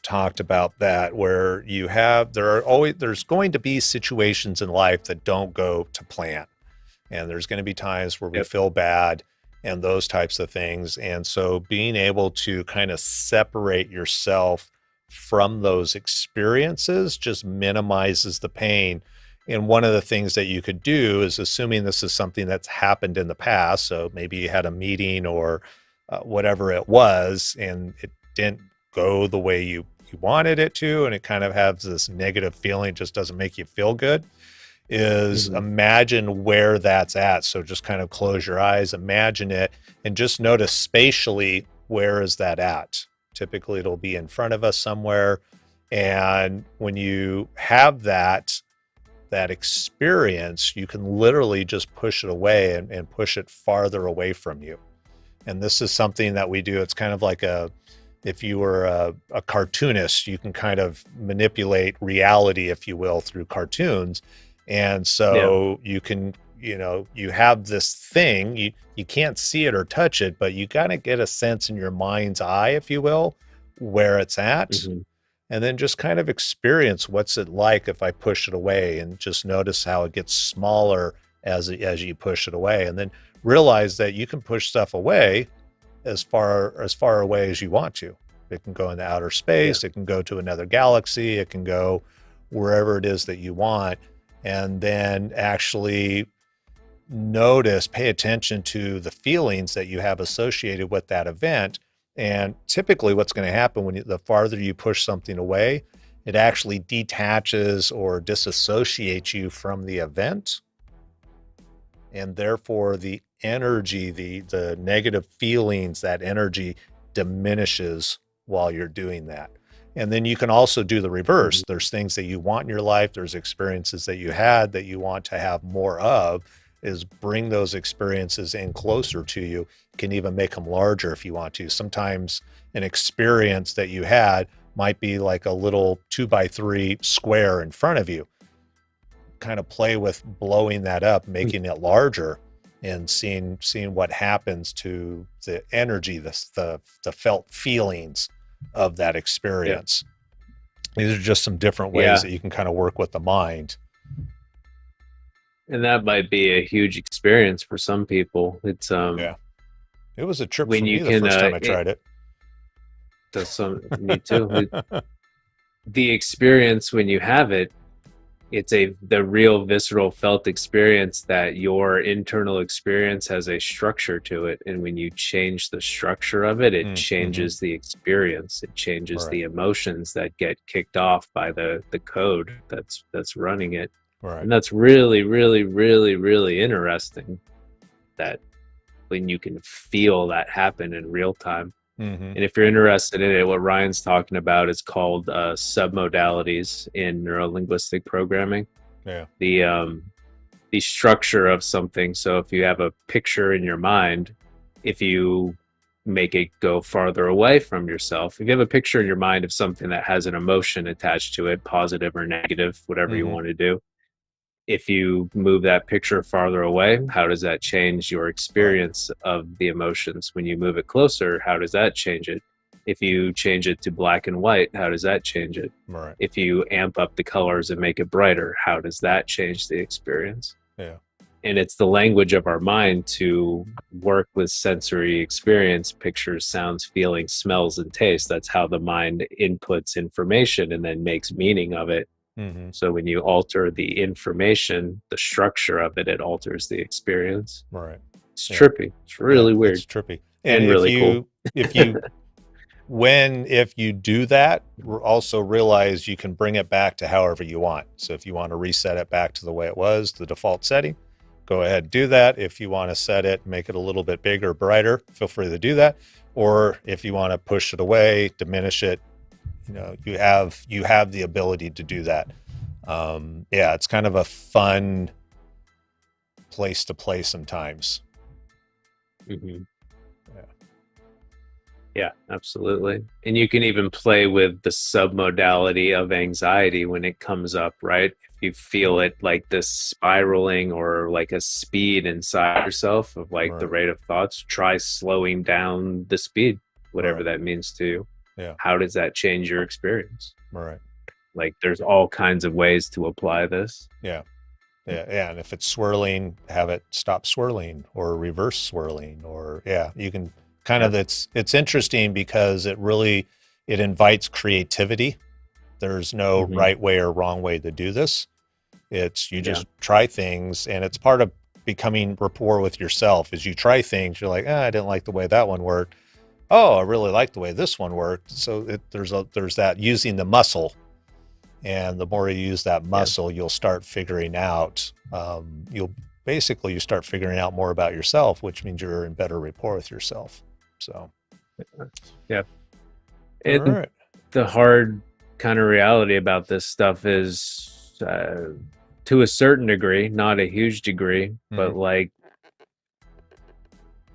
talked about that, where there's going to be situations in life that don't go to plan. And there's going to be times where we feel bad and those types of things. And so being able to kind of separate yourself from those experiences just minimizes the pain. And one of the things that you could do is, assuming this is something that's happened in the past, so maybe you had a meeting or whatever it was, and it didn't go the way you wanted it to, and it kind of has this negative feeling, just doesn't make you feel good, is imagine where that's at. So just kind of close your eyes, imagine it, and just notice spatially, where is that at? Typically it'll be in front of us somewhere. And when you have that experience, you can literally just push it away and push it farther away from you. And this is something that we do. It's kind of like if you were a cartoonist, you can kind of manipulate reality, if you will, through cartoons. And so you can, you have this thing, you can't see it or touch it, but you got to get a sense in your mind's eye, if you will, where it's at. And then just kind of experience what's it like if I push it away, and just notice how it gets smaller as you push it away. And then realize that you can push stuff away as far away as you want to. It can go into outer space, it can go to another galaxy, it can go wherever it is that you want. And then actually pay attention to the feelings that you have associated with that event. And typically what's going to happen the farther you push something away, it actually detaches or disassociates you from the event. and therefore the energy, the negative feelings, that energy diminishes while you're doing that. And then you can also do the reverse. Mhm. There's things that you want in your life, there's experiences that you had that you want to have more of, is bring those experiences in closer to you. You can even make them larger if you want to. Sometimes an experience that you had might be like a little 2x3 square in front of you. Kind of play with blowing that up, making it larger, and seeing what happens to the energy, the felt feelings of that Yeah. experience. These are just some different ways Yeah. that you can kind of work with the mind. And that might be a huge experience for some people. It's Yeah. It was a trip when for you me the can first time I it tried it. does some me too. The experience when you have it, it's the real visceral felt experience that your internal experience has a structure to it, and when you change the structure of it, it Mm-hmm. changes the experience, it changes Right. the emotions that get kicked off by the code that's running it. Right. And that's really really really really interesting, that when you can feel that happen in real time. Mm-hmm. And if you're interested in it, what Ryan's talking about is called submodalities in neurolinguistic programming. Yeah. The the structure of something. So if you have a picture in your mind, if you make it go farther away from yourself, if you have a picture in your mind of something that has an emotion attached to it, positive or negative, whatever you Mm-hmm. want to do, if you move that picture farther away, how does that change your Right. experience of the emotions? When you move it closer, how does that change it? If you change it to black and white, how does that change it? Right. If you amp up the colors and make it brighter, how does that change the experience? Yeah. And it's the language of our mind to work with sensory experience, pictures, sounds, feelings, smells, and taste. That's how the mind inputs information and then makes meaning of it. Mm-hmm. So when you alter the information, the structure of it, it alters the experience. Right. It's Yeah. trippy. It's Yeah. really weird It's trippy. And and really cool. if you if you do that, also realize you can bring it back to however you want. So if you want to reset it back to the way it was, the default setting, go ahead and do that. If you want to set it, make it a little bit bigger, brighter, feel free to do that. Or if you want to push it away, diminish it, you have the ability to do that. Yeah, it's kind of a fun place to play sometimes. Mm-hmm. Yeah. Yeah, absolutely. And you can even play with the submodality of anxiety when it comes up, right? If you feel it like this spiraling or like a speed inside yourself of like the Right. rate of thoughts, try slowing down the speed, whatever Right. that means to you. Yeah. How does that change your experience? Right. Like there's all kinds of ways to apply this. Yeah. Yeah, yeah, and if it's swirling, have it stop swirling or reverse swirling, or yeah, you can kind Yeah. of it's interesting because it invites creativity. There's no Mm-hmm. right way or wrong way to do this. It's you Yeah. just try things, and it's part of becoming rapport with yourself. As you try things, you're like, I didn't like the way that one worked. Oh, I really like the way this one worked. So there's that using the muscle, and the more you use that Yeah. muscle, you'll start figuring out, you start figuring out more about yourself, which means you're in better rapport with yourself. So, Yeah. all And right. the hard kind of reality about this stuff is, to a certain degree, not a huge degree, Mm-hmm. but like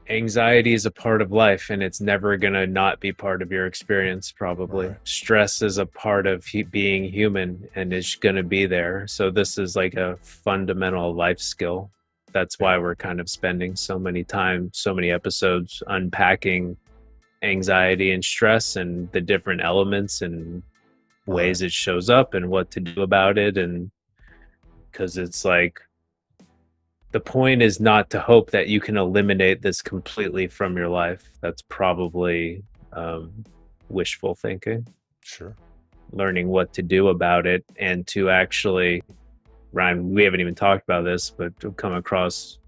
anxiety is a part of life and it's never going to not be part of your experience. Probably Right. stress is a part of being human and it's going to be there. So this is like a fundamental life skill. That's Yeah. why we're kind of spending so many episodes unpacking anxiety and stress and the different elements and Right. ways it shows up and what to do about it. And because it's like, the point is not to hope that you can eliminate this completely from your life. That's probably wishful thinking. Sure. Learning what to do about it and to actually, Ryan, we haven't even talked about this, but to come across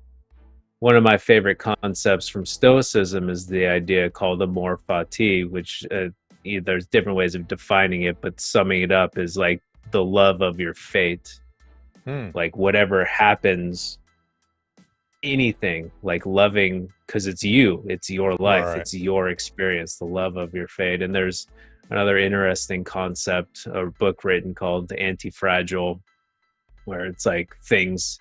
one of my favorite concepts from Stoicism is the idea called amor fati, which there's different ways of defining it, but summing it up is like the love of your fate. Hmm. Like whatever happens, anything like loving, because it's you, it's your life, Right. it's your experience, the love of your fate. And there's another interesting concept, a book written called The Anti-Fragile, where it's like things,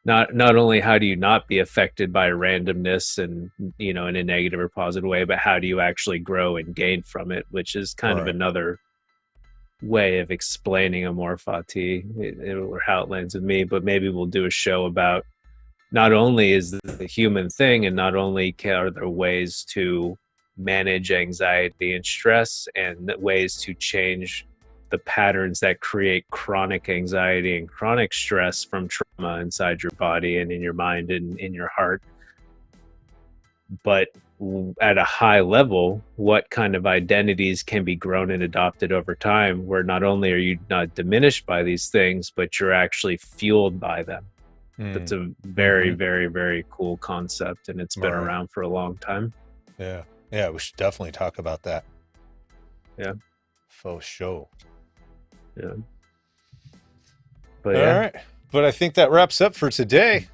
not only how do you not be affected by randomness and, you know, in a negative or positive way, but how do you actually grow and gain from it, which is kind of Right. another way of explaining amor fati, or how it lands with me. But maybe we'll do a show about, not only is this a human thing, and not only are there ways to manage anxiety and stress and ways to change the patterns that create chronic anxiety and chronic stress from trauma inside your body and in your mind and in your heart, but at a high level, what kind of identities can be grown and adopted over time, where not only are you not diminished by these things, but you're actually fueled by them. That's a very, very, very cool concept, and it's been Right. around for a long time. Yeah. Yeah. We should definitely talk about that. Yeah. For sure. Yeah. But All yeah, right. But I think that wraps up for today.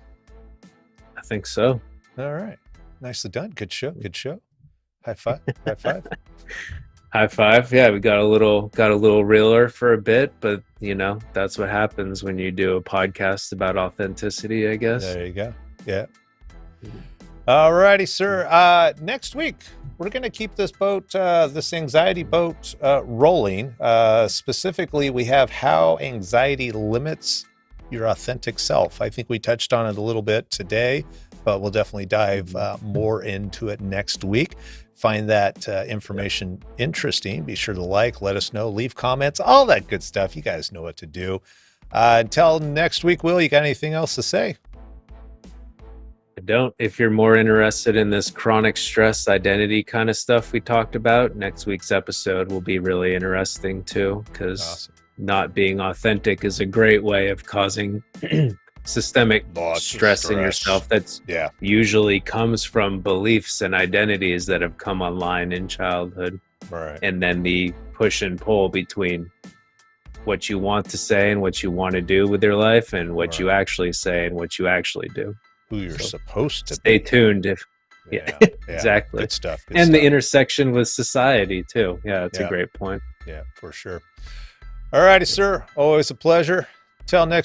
I think so. All right. Nicely done. Good show. Good show. High five. High five. High five. Yeah, we got a little reeler for a bit, but you know, that's what happens when you do a podcast about authenticity, I guess. There you go. Yeah. All righty, sir. Next week, we're going to keep this boat, this anxiety boat, rolling. Specifically, we have how anxiety limits your authentic self. I think we touched on it a little bit today, but we'll definitely dive more into it next week. Find that information interesting. Be sure to like, let us know, leave comments, all that good stuff. You guys know what to do. Until next week, Will, you got anything else to say? I don't. If you're more interested in this chronic stress identity kind of stuff we talked about, next week's episode will be really interesting too, because Awesome. not being authentic is a great way of causing systemic stress in yourself that's usually comes from beliefs and identities that have come online in childhood. Right. And then the push and pull between what you want to say and what you want to do with your life, and what you actually say and what you actually do. Who you're supposed to stay be. tuned. If exactly. Good stuff. Good and stuff. The intersection with society too. Yeah, that's a great point. Yeah, for sure. All righty, sir. Always a pleasure. Till next